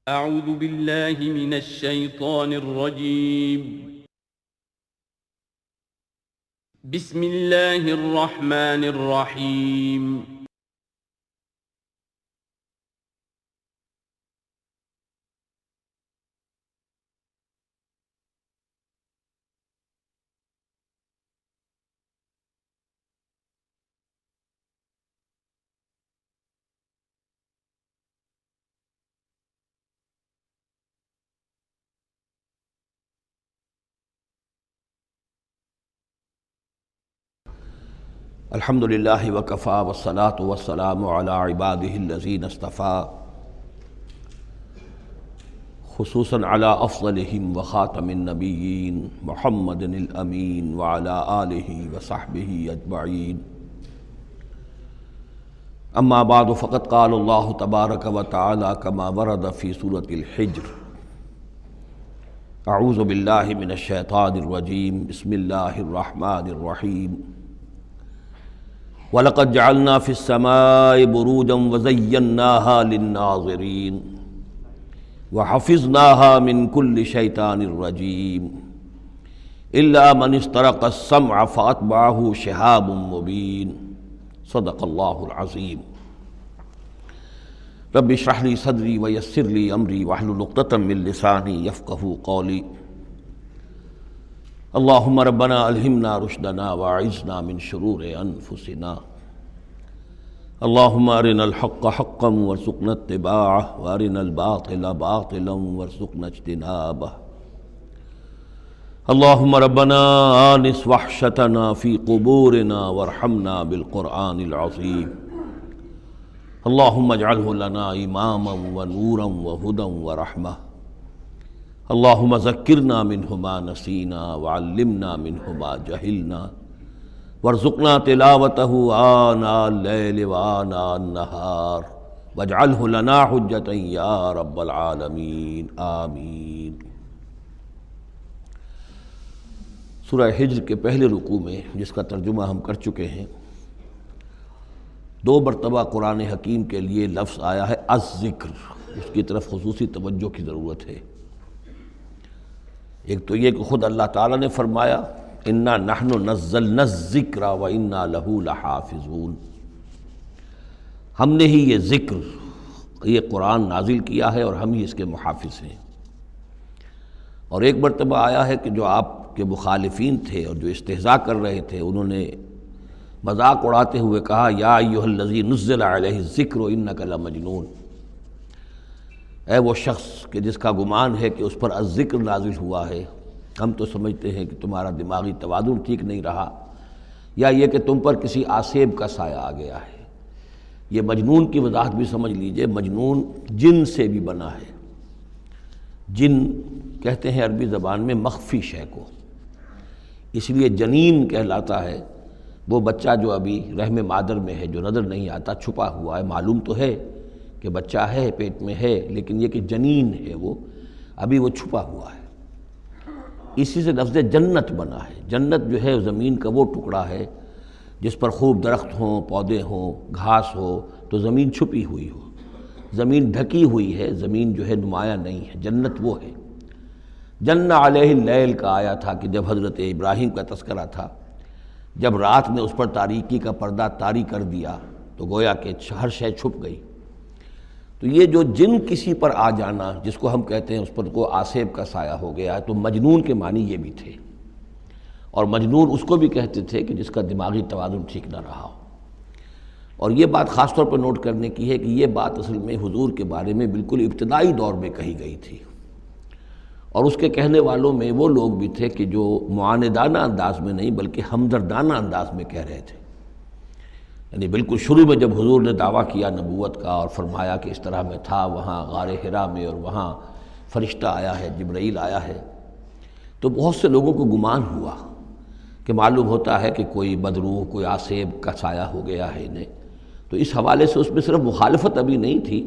اعوذ باللہ من الشیطان الرجیم بسم اللہ الرحمن الرحیم الحمد للہ وکفا والصلاة والسلام علی عبادہ الذین اصطفیٰ خصوصاً علی افضلہم وخاتم النبیین محمد الامین وعلی آلہ وصحبہ اجمعین اما بعد فقد قال اللہ تبارک وتعالی کما ورد فی سورۃ الحجر اعوذ باللہ من الشیطان الرجیم بسم اللہ الرحمن الرحیم وَلَقَدْ جَعَلْنَا فِي السَّمَاءِ بُرُوجًا وَزَيَّنَّاهَا لِلنَّاظِرِينَ وَحَفِظْنَاهَا مِنْ كُلِّ شَيْطَانٍ رَجِيمٍ إِلَّا مَنِ اسْتَرَقَ السَّمْعَ فَأَتْبَعَهُ شِهَابٌ مُّبِينٌ صدق اللہ العظیم۔ رب اشرح لي صدری ویسر لي امری واحلل عقدۃ من لسانی یفقہوا قولی۔ اللہم ربنا الہمنا رشدنا واعذنا من شرور انفسنا، اللہم ارنا الحق حقا وارزقنا اتباعہ وارنا الباطل باطلا وارزقنا اجتنابہ، اللہم ربنا آنس وحشتنا فی قبورنا وارحمنا بالقرآن العظیم، اللہم اجعلہ لنا اماما ونورا وہدی ورحمہ، اللہم ذکرنا منہ ما نسینا وعلمنا منہ ما جہلنا وارزقنا تلاوتہ آناء اللیل وآناء النہار واجعلہ لنا حجتا یا رب العالمین آمین۔ سورہ حجر کے پہلے رکوع میں، جس کا ترجمہ ہم کر چکے ہیں، 2 مرتبہ قرآن حکیم کے لیے لفظ آیا ہے الذکر، اس کی طرف خصوصی توجہ کی ضرورت ہے۔ ایک تو یہ کہ خود اللہ تعالیٰ نے فرمایا انا نحن نزلنا الذکر وانا لہ لحافظون، ہم نے ہی یہ ذکر، یہ قرآن نازل کیا ہے اور ہم ہی اس کے محافظ ہیں۔ اور ایک مرتبہ آیا ہے کہ جو آپ کے مخالفین تھے اور جو استہزاء کر رہے تھے، انہوں نے مذاق اڑاتے ہوئے کہا یا ایھا الذی نزل علیہ الذکر انک لمجنون، اے وہ شخص کہ جس کا گمان ہے کہ اس پر الذکر نازل ہوا ہے، ہم تو سمجھتے ہیں کہ تمہارا دماغی توازن ٹھیک نہیں رہا، یا یہ کہ تم پر کسی آسیب کا سایہ آ گیا ہے۔ یہ مجنون کی وضاحت بھی سمجھ لیجئے، مجنون جن سے بھی بنا ہے۔ جن کہتے ہیں عربی زبان میں مخفی شے کو، اس لیے جنین کہلاتا ہے وہ بچہ جو ابھی رحم مادر میں ہے، جو نظر نہیں آتا، چھپا ہوا ہے، معلوم تو ہے کہ بچہ ہے، پیٹ میں ہے، لیکن یہ کہ جنین ہے، وہ ابھی وہ چھپا ہوا ہے۔ اسی سے لفظ جنت بنا ہے۔ جنت جو ہے زمین کا وہ ٹکڑا ہے جس پر خوب درخت ہوں، پودے ہوں، گھاس ہو، تو زمین چھپی ہوئی ہو، زمین ڈھکی ہوئی ہے، زمین جو ہے نمایاں نہیں ہے۔ جنت وہ ہے۔ جن علیہ اللیل کا آیا تھا کہ جب حضرت ابراہیم کا تذکرہ تھا، جب رات نے اس پر تاریکی کا پردہ طاری کر دیا تو گویا کہ ہر شے چھپ گئی۔ تو یہ جو جن کسی پر آ جانا، جس کو ہم کہتے ہیں اس پر کو آسیب کا سایہ ہو گیا ہے، تو مجنون کے معنی یہ بھی تھے۔ اور مجنون اس کو بھی کہتے تھے کہ جس کا دماغی توازن ٹھیک نہ رہا ہو۔ اور یہ بات خاص طور پر نوٹ کرنے کی ہے کہ یہ بات اصل میں حضور کے بارے میں بالکل ابتدائی دور میں کہی گئی تھی، اور اس کے کہنے والوں میں وہ لوگ بھی تھے کہ جو معاندانہ انداز میں نہیں بلکہ ہمدردانہ انداز میں کہہ رہے تھے۔ یعنی بالکل شروع میں جب حضور نے دعویٰ کیا نبوت کا اور فرمایا کہ اس طرح میں تھا وہاں غار حرا میں، اور وہاں فرشتہ آیا ہے، جبرائیل آیا ہے، تو بہت سے لوگوں کو گمان ہوا کہ معلوم ہوتا ہے کہ کوئی بدروح، کوئی آسیب کا سایہ ہو گیا ہے انہیں۔ تو اس حوالے سے اس میں صرف مخالفت ابھی نہیں تھی،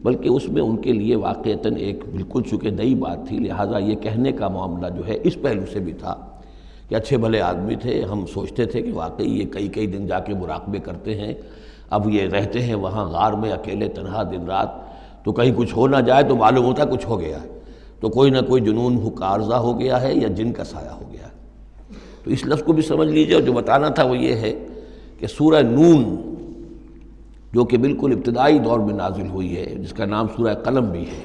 بلکہ اس میں ان کے لیے واقعتاً ایک بالکل چونکہ نئی بات تھی، لہٰذا یہ کہنے کا معاملہ جو ہے اس پہلو سے بھی تھا کہ اچھے بھلے آدمی تھے، ہم سوچتے تھے کہ واقعی یہ کئی دن جا کے مراقبے کرتے ہیں، اب یہ رہتے ہیں وہاں غار میں اکیلے تنہا دن رات، تو کہیں کچھ ہو نہ جائے تو معلوم ہوتا کچھ ہو گیا ہے، تو کوئی نہ کوئی جنون کارزہ ہو گیا ہے یا جن کا سایہ ہو گیا ہے۔ تو اس لفظ کو بھی سمجھ لیجیے، اور جو بتانا تھا وہ یہ ہے کہ سورہ نون جو کہ بالکل ابتدائی دور میں نازل ہوئی ہے، جس کا نام سورہ قلم بھی ہے،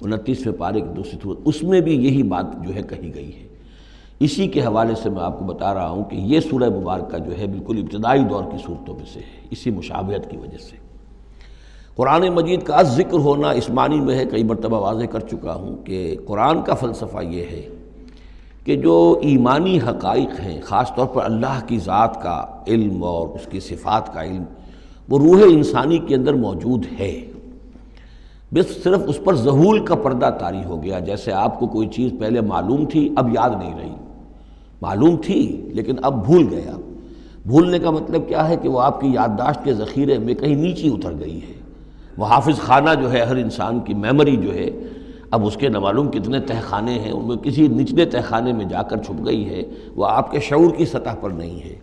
29ویں پارے کی دوسری سورت، اس میں بھی یہی بات جو ہے کہی گئی ہے۔ اسی کے حوالے سے میں آپ کو بتا رہا ہوں کہ یہ سورہ مبارکہ جو ہے بالکل ابتدائی دور کی صورتوں میں سے ہے، اسی مشابہت کی وجہ سے۔ قرآن مجید کا ذکر ہونا اس معنی میں ہے، کئی مرتبہ واضح کر چکا ہوں کہ قرآن کا فلسفہ یہ ہے کہ جو ایمانی حقائق ہیں، خاص طور پر اللہ کی ذات کا علم اور اس کی صفات کا علم، وہ روح انسانی کے اندر موجود ہے، بس صرف اس پر ظہول کا پردہ طاری ہو گیا۔ جیسے آپ کو کوئی چیز پہلے معلوم تھی، اب یاد نہیں رہی، معلوم تھی لیکن اب بھول گئے۔ آپ بھولنے کا مطلب کیا ہے کہ وہ آپ کی یادداشت کے ذخیرے میں کہیں نیچے اتر گئی ہے۔ وہ حافظ خانہ جو ہے، ہر انسان کی میموری جو ہے، اب اس کے نہ معلوم کتنے تہہ خانے ہیں، ان میں کسی نچلے تہہ خانے میں جا کر چھپ گئی ہے، وہ آپ کے شعور کی سطح پر نہیں ہے۔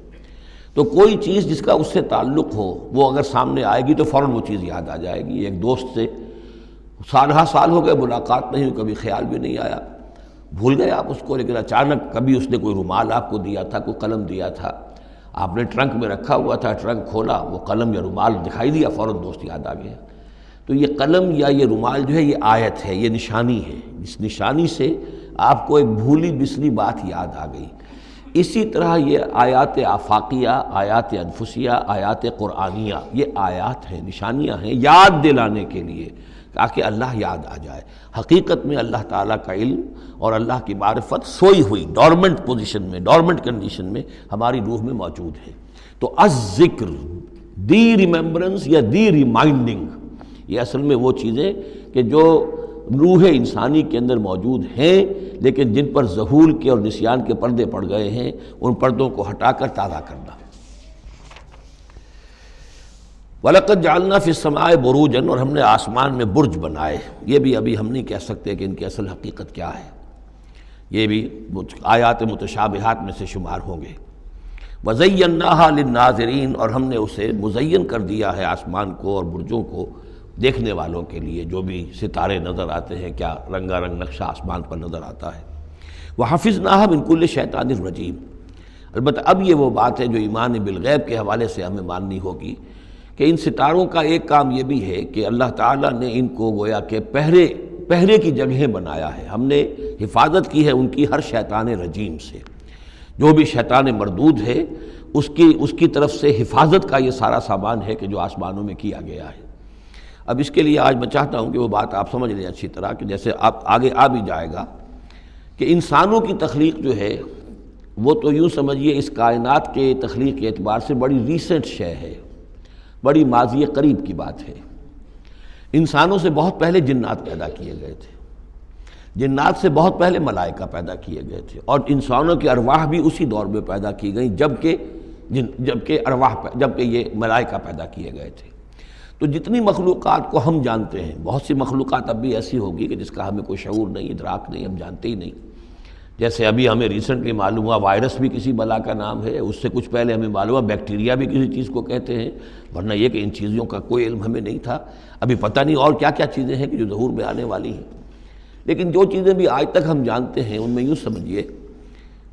تو کوئی چیز جس کا اس سے تعلق ہو، وہ اگر سامنے آئے گی تو فوراً وہ چیز یاد آ جائے گی۔ ایک دوست سے سالہ سال ہو گئے ملاقات نہیں ہوئی، کبھی خیال بھی نہیں آیا، بھول گئے آپ اس کو، لیکن اچانک کبھی اس نے کوئی رومال آپ کو دیا تھا، کوئی قلم دیا تھا، آپ نے ٹرنک میں رکھا ہوا تھا، ٹرنک کھولا، وہ قلم یا رومال دکھائی دیا، فوراً دوست یاد آ گیا۔ تو یہ قلم یا یہ رومال جو ہے یہ آیت ہے، یہ نشانی ہے، اس نشانی سے آپ کو ایک بھولی بسری بات یاد آ گئی۔ اسی طرح یہ آیات آفاقیہ، آیات انفسیہ، آیات قرآنیہ، یہ آیات ہیں، نشانیاں ہیں یاد دلانے کے لیے، تاکہ اللہ یاد آ جائے۔ حقیقت میں اللہ تعالیٰ کا علم اور اللہ کی معرفت سوئی ہوئی ڈورمنٹ پوزیشن میں، ڈورمنٹ کنڈیشن میں ہماری روح میں موجود ہے۔ تو الذکر، دی ریممبرنس یا دی ریمائنڈنگ، یہ اصل میں وہ چیزیں کہ جو روح انسانی کے اندر موجود ہیں، لیکن جن پر ظہول کے اور نسیان کے پردے پڑ گئے ہیں، ان پردوں کو ہٹا کر تازہ کرنا۔ وَلَقَدْ جَعَلْنَا فِي السَّمَاءِ بُرُوجًا، اور ہم نے آسمان میں برج بنائے۔ یہ بھی ابھی ہم نہیں کہہ سکتے کہ ان کی اصل حقیقت کیا ہے، یہ بھی آیات متشابہات میں سے شمار ہوں گے۔ وَزَيَّنَّاهَا لِلنَّاظِرِينَ، اور ہم نے اسے مزین کر دیا ہے آسمان کو اور برجوں کو دیکھنے والوں کے لیے، جو بھی ستارے نظر آتے ہیں، کیا رنگا رنگ نقشہ آسمان پر نظر آتا ہے۔ وَحَفِظْنَاهَا مِنْ كُلِّ شَيْطَانٍ رَجِيمٍ، البتہ اب یہ وہ بات ہے جو ایمان بالغیب کے حوالے سے ہمیں ماننی ہوگی کہ ان ستاروں کا ایک کام یہ بھی ہے کہ اللہ تعالیٰ نے ان کو گویا کہ پہرے کی جگہیں بنایا ہے، ہم نے حفاظت کی ہے ان کی ہر شیطان رجیم سے، جو بھی شیطان مردود ہے اس کی طرف سے حفاظت کا یہ سارا سامان ہے کہ جو آسمانوں میں کیا گیا ہے۔ اب اس کے لیے آج میں چاہتا ہوں کہ وہ بات آپ سمجھ لیں اچھی طرح، کہ جیسے آپ آگے آ بھی جائے گا کہ انسانوں کی تخلیق جو ہے وہ تو یوں سمجھیے اس کائنات کے تخلیق کے اعتبار سے بڑی ریسنٹ شے ہے، بڑی ماضی قریب کی بات ہے۔ انسانوں سے بہت پہلے جنات پیدا کیے گئے تھے، جنات سے بہت پہلے ملائکہ پیدا کیے گئے تھے، اور انسانوں کی ارواح بھی اسی دور میں پیدا کی گئیں جبکہ یہ ملائکہ پیدا کیے گئے تھے۔ تو جتنی مخلوقات کو ہم جانتے ہیں، بہت سی مخلوقات اب بھی ایسی ہوگی کہ جس کا ہمیں کوئی شعور نہیں، ادراک نہیں، ہم جانتے ہی نہیں۔ جیسے ابھی ہمیں ریسنٹلی معلوم ہوا وائرس بھی کسی بلا کا نام ہے، اس سے کچھ پہلے ہمیں معلوم ہوا بیکٹیریا بھی کسی چیز کو کہتے ہیں، ورنہ یہ کہ ان چیزوں کا کوئی علم ہمیں نہیں تھا۔ ابھی پتہ نہیں اور کیا کیا چیزیں ہیں کہ جو ظہور میں آنے والی ہیں، لیکن جو چیزیں بھی آج تک ہم جانتے ہیں ان میں یوں سمجھیے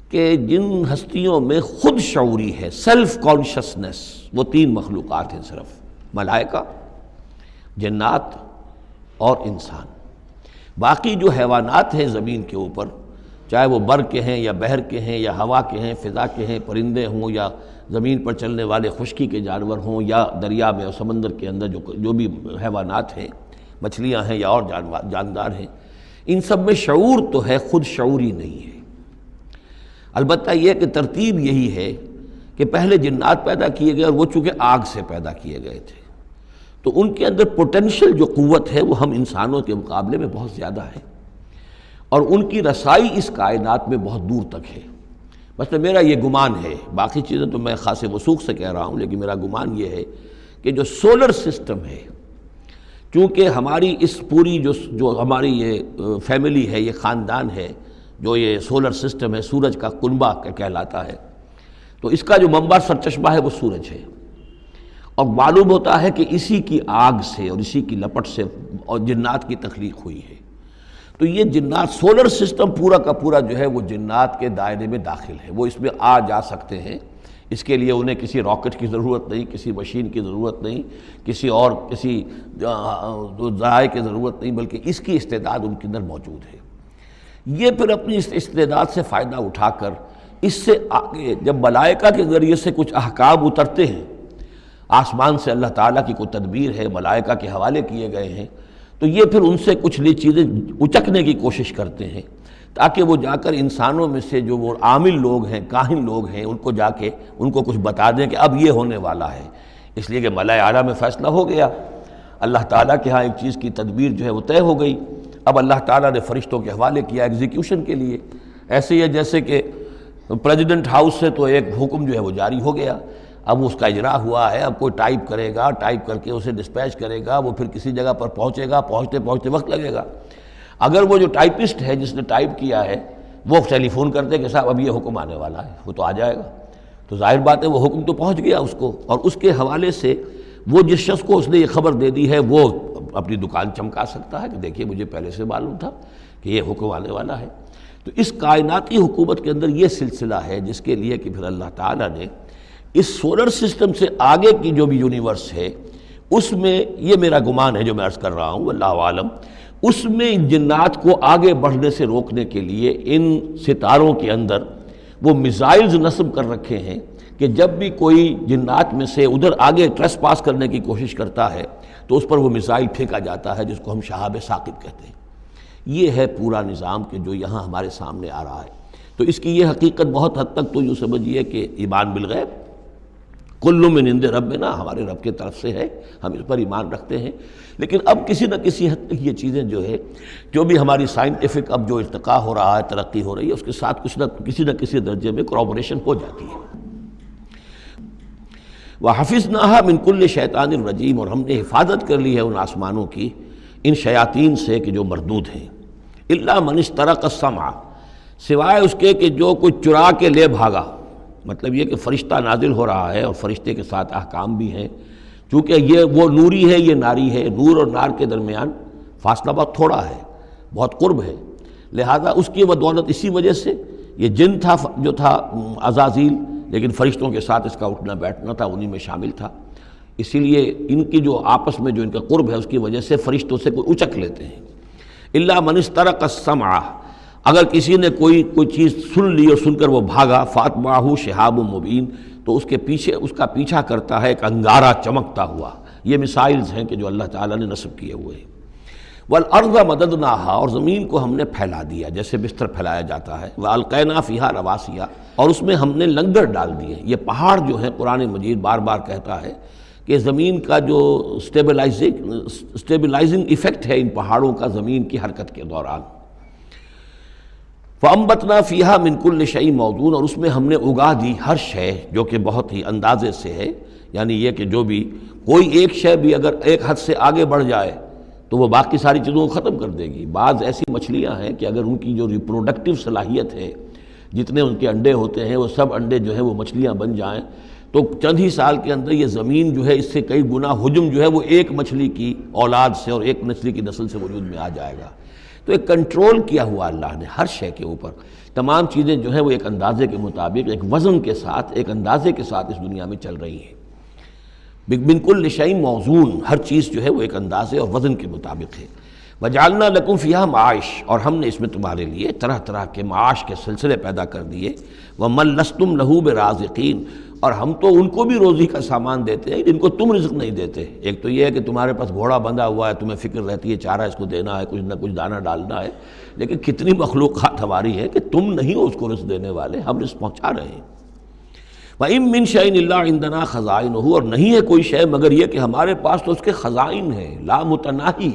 کہ جن ہستیوں میں خود شعوری ہے، سیلف کانشسنس، وہ 3 مخلوقات ہیں صرف، ملائکہ، جنات اور انسان۔ باقی جو حیوانات ہیں زمین کے اوپر، چاہے وہ بر کے ہیں یا بحر کے ہیں یا ہوا کے ہیں، فضا کے ہیں، پرندے ہوں یا زمین پر چلنے والے خشکی کے جانور ہوں یا دریا میں اور سمندر کے اندر جو بھی حیوانات ہیں، مچھلیاں ہیں یا اور جاندار ہیں، ان سب میں شعور تو ہے، خود شعوری نہیں ہے۔ البتہ یہ کہ ترتیب یہی ہے کہ پہلے جنات پیدا کیے گئے، اور وہ چونکہ آگ سے پیدا کیے گئے تھے، تو ان کے اندر پوٹینشل جو قوت ہے وہ ہم انسانوں کے مقابلے میں بہت زیادہ ہے، اور ان کی رسائی اس کائنات میں بہت دور تک ہے۔ مثلا میرا یہ گمان ہے، باقی چیزیں تو میں خاص وثوق سے کہہ رہا ہوں، لیکن میرا گمان یہ ہے کہ جو سولر سسٹم ہے، چونکہ ہماری اس پوری جو ہماری یہ فیملی ہے، یہ خاندان ہے، جو یہ سولر سسٹم ہے، سورج کا کنبہ کہلاتا ہے، تو اس کا جو منبع سرچشمہ ہے وہ سورج ہے، اور معلوم ہوتا ہے کہ اسی کی آگ سے اور اسی کی لپٹ سے اور جنات کی تخلیق ہوئی ہے۔ تو یہ جنات سولر سسٹم پورا کا پورا جو ہے وہ جنات کے دائرے میں داخل ہے، وہ اس میں آ جا سکتے ہیں۔ اس کے لیے انہیں کسی راکٹ کی ضرورت نہیں، کسی مشین کی ضرورت نہیں، کسی ذرائع کی ضرورت نہیں، بلکہ اس کی استعداد ان کے اندر موجود ہے۔ یہ پھر اپنی اس استعداد سے فائدہ اٹھا کر اس سے آگے جب ملائکہ کے ذریعے سے کچھ احکام اترتے ہیں، آسمان سے اللہ تعالیٰ کی کوئی تدبیر ہے، ملائکہ کے حوالے کیے گئے ہیں، تو یہ پھر ان سے کچھ چیزیں اچکنے کی کوشش کرتے ہیں تاکہ وہ جا کر انسانوں میں سے جو وہ عامل لوگ ہیں، کاہن لوگ ہیں، ان کو جا کے ان کو کچھ بتا دیں کہ اب یہ ہونے والا ہے۔ اس لیے کہ ملائے اعلیٰ میں فیصلہ ہو گیا، اللہ تعالیٰ کے ہاں ایک چیز کی تدبیر جو ہے وہ طے ہو گئی، اب اللہ تعالیٰ نے فرشتوں کے حوالے کیا ایگزیکیوشن کے لیے۔ ایسے ہی ہے جیسے کہ پریزیڈنٹ ہاؤس سے تو ایک حکم جو ہے وہ جاری ہو گیا، اب اس کا اجرا ہوا ہے، اب کوئی ٹائپ کرے گا، ٹائپ کر کے اسے ڈسپیچ کرے گا، وہ پھر کسی جگہ پر پہنچے گا، پہنچتے وقت لگے گا۔ اگر وہ جو ٹائپسٹ ہے جس نے ٹائپ کیا ہے وہ ٹیلی فون کرتے کہ صاحب اب یہ حکم آنے والا ہے، وہ تو آ جائے گا، تو ظاہر بات ہے وہ حکم تو پہنچ گیا اس کو، اور اس کے حوالے سے وہ جس شخص کو اس نے یہ خبر دے دی ہے وہ اپنی دکان چمکا سکتا ہے کہ دیکھیے مجھے پہلے سے معلوم تھا کہ یہ حکم آنے والا ہے۔ تو اس کائناتی حکومت کے اندر یہ سلسلہ ہے جس کے لیے کہ پھر اللہ تعالیٰ نے اس سولر سسٹم سے آگے کی جو بھی یونیورس ہے اس میں، یہ میرا گمان ہے جو میں عرض کر رہا ہوں اللہ عالم، اس میں ان جنات کو آگے بڑھنے سے روکنے کے لیے ان ستاروں کے اندر وہ میزائلز نصب کر رکھے ہیں کہ جب بھی کوئی جنات میں سے ادھر آگے ٹریس پاس کرنے کی کوشش کرتا ہے تو اس پر وہ میزائل پھینکا جاتا ہے جس کو ہم شہاب ثاقب کہتے ہیں۔ یہ ہے پورا نظام کہ جو یہاں ہمارے سامنے آ رہا ہے۔ تو اس کی یہ حقیقت بہت حد تک تو یوں سمجھیے کہ ایمان بالغیب، کل من عند ربنا، ہمارے رب کی طرف سے ہے، ہم اس پر ایمان رکھتے ہیں، لیکن اب کسی نہ کسی حد تک یہ چیزیں جو ہے جو بھی ہماری سائنٹیفک اب جو ارتقاء ہو رہا ہے، ترقی ہو رہی ہے، اس کے ساتھ کسی نہ کسی درجے میں کورابوریشن ہو جاتی ہے۔ وَحَفِظْنَاهَا مِنْ كُلِّ شَيْطَانٍ رَجِيمٍ، اور ہم نے حفاظت کر لی ہے ان آسمانوں کی ان شیاطین سے کہ جو مردود ہیں، إِلَّا مَنِ اسْتَرَقَ السَّمْعَ، سوائے اس کے کہ جو کوئی چرا کے لے بھاگا، مطلب یہ کہ فرشتہ نازل ہو رہا ہے اور فرشتے کے ساتھ احکام بھی ہیں، چونکہ یہ وہ نوری ہے یہ ناری ہے، نور اور نار کے درمیان فاصلہ بہت تھوڑا ہے، بہت قرب ہے، لہذا اس کی بدولت اسی وجہ سے یہ جن تھا جو تھا عزازیل، لیکن فرشتوں کے ساتھ اس کا اٹھنا بیٹھنا تھا، انہی میں شامل تھا، اسی لیے ان کی جو آپس میں جو ان کا قرب ہے اس کی وجہ سے فرشتوں سے کوئی اچک لیتے ہیں۔ الا من استرق السمع، اگر کسی نے کوئی چیز سن لی اور سن کر وہ بھاگا، فاتبعہ شہاب مبین، تو اس کے پیچھے اس کا پیچھا کرتا ہے ایک انگارہ چمکتا ہوا۔ یہ مثائلز ہیں کہ جو اللہ تعالیٰ نے نصب کیے ہوئے ہیں۔ والارض مددناہا، اور زمین کو ہم نے پھیلا دیا جیسے بستر پھیلایا جاتا ہے، والقینا فیہا رواسیا، اور اس میں ہم نے لنگر ڈال دیے۔ یہ پہاڑ جو ہیں قرآن مجید بار بار کہتا ہے کہ زمین کا جو سٹیبلائزنگ ایفیکٹ ہے ان پہاڑوں کا زمین کی حرکت کے دوران۔ فَأَنبَتْنَا فِيهَا مِنْ كُلِّ شَيْءٍ مَوْزُونٍ، اور اس میں ہم نے اگا دی ہر شے جو کہ بہت ہی اندازے سے ہے، یعنی یہ کہ جو بھی کوئی ایک شے بھی اگر ایک حد سے آگے بڑھ جائے تو وہ باقی ساری چیزوں کو ختم کر دے گی۔ بعض ایسی مچھلیاں ہیں کہ اگر ان کی جو ریپروڈکٹیو صلاحیت ہے، جتنے ان کے انڈے ہوتے ہیں وہ سب انڈے جو ہیں وہ مچھلیاں بن جائیں تو چند ہی سال کے اندر یہ زمین جو ہے اس سے کئی گنا حجم جو ہے وہ ایک مچھلی کی اولاد سے اور ایک مچھلی کی نسل سے وجود میں آ جائے گا۔ تو ایک کنٹرول کیا ہوا اللہ نے ہر شے کے اوپر، تمام چیزیں جو ہیں وہ ایک اندازے کے مطابق، ایک وزن کے ساتھ، ایک اندازے کے ساتھ اس دنیا میں چل رہی ہیں۔ من کل شیء موزون، ہر چیز جو ہے وہ ایک اندازے اور وزن کے مطابق ہے۔ وجعلنا لکم فیہا معاش، اور ہم نے اس میں تمہارے لیے طرح طرح کے معاش کے سلسلے پیدا کر دیے۔ ومن لستم لہ برازقین، اور ہم تو ان کو بھی روزی کا سامان دیتے ہیں جن کو تم رزق نہیں دیتے۔ ایک تو یہ ہے کہ تمہارے پاس گھوڑا بندھا ہوا ہے، تمہیں فکر رہتی ہے چارہ اس کو دینا ہے، کچھ نہ کچھ دانہ ڈالنا ہے، لیکن کتنی مخلوقات ہماری ہے کہ تم نہیں ہو اس کو رزق دینے والے، ہم رزق پہنچا رہے ہیں۔ وَإِن مِّن شَيْءٍ إِلَّا عِندَنَا خَزَائِنُهُ، اور نہیں ہے کوئی شے مگر یہ کہ ہمارے پاس تو اس کے خزائن ہیں، لا متناہی،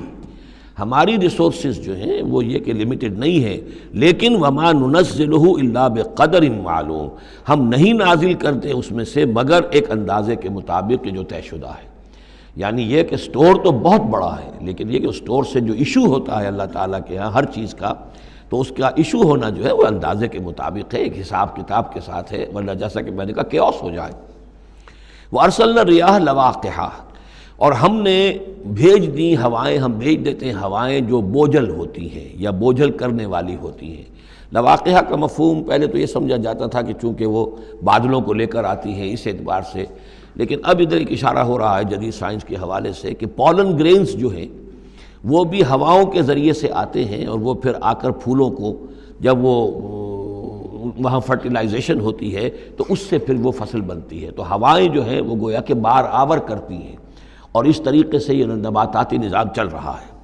ہماری ریسورسز جو ہیں وہ یہ کہ لمیٹڈ نہیں ہے، لیکن وما ننزلہ الا بقدر معلوم، ہم نہیں نازل کرتے اس میں سے مگر ایک اندازے کے مطابق کہ جو طے شدہ ہے۔ یعنی یہ کہ سٹور تو بہت بڑا ہے، لیکن یہ کہ سٹور سے جو ایشو ہوتا ہے اللہ تعالیٰ کے ہاں ہر چیز کا، تو اس کا ایشو ہونا جو ہے وہ اندازے کے مطابق ہے، ایک حساب کتاب کے ساتھ ہے، ورنہ جیسا کہ میں نے کہا کیوس ہو جائے۔ وَأَرْسَلْنَا الرِّيَاحَ لَوَاقِحَ، اور ہم نے بھیج دی ہوائیں، ہم بھیج دیتے ہیں ہوائیں جو بوجھل ہوتی ہیں یا بوجھل کرنے والی ہوتی ہیں۔ لواقعہ کا مفہوم پہلے تو یہ سمجھا جاتا تھا کہ چونکہ وہ بادلوں کو لے کر آتی ہیں اس اعتبار سے، لیکن اب ادھر ایک اشارہ ہو رہا ہے جدید سائنس کے حوالے سے کہ پولن گرینز جو ہیں وہ بھی ہواؤں کے ذریعے سے آتے ہیں، اور وہ پھر آ کر پھولوں کو جب وہ وہاں فرٹیلائزیشن ہوتی ہے تو اس سے پھر وہ فصل بنتی ہے۔ تو ہوائیں جو ہیں وہ گویا کہ بار آور کرتی ہیں، اور اس طریقے سے یہ نباتاتی نظام چل رہا ہے۔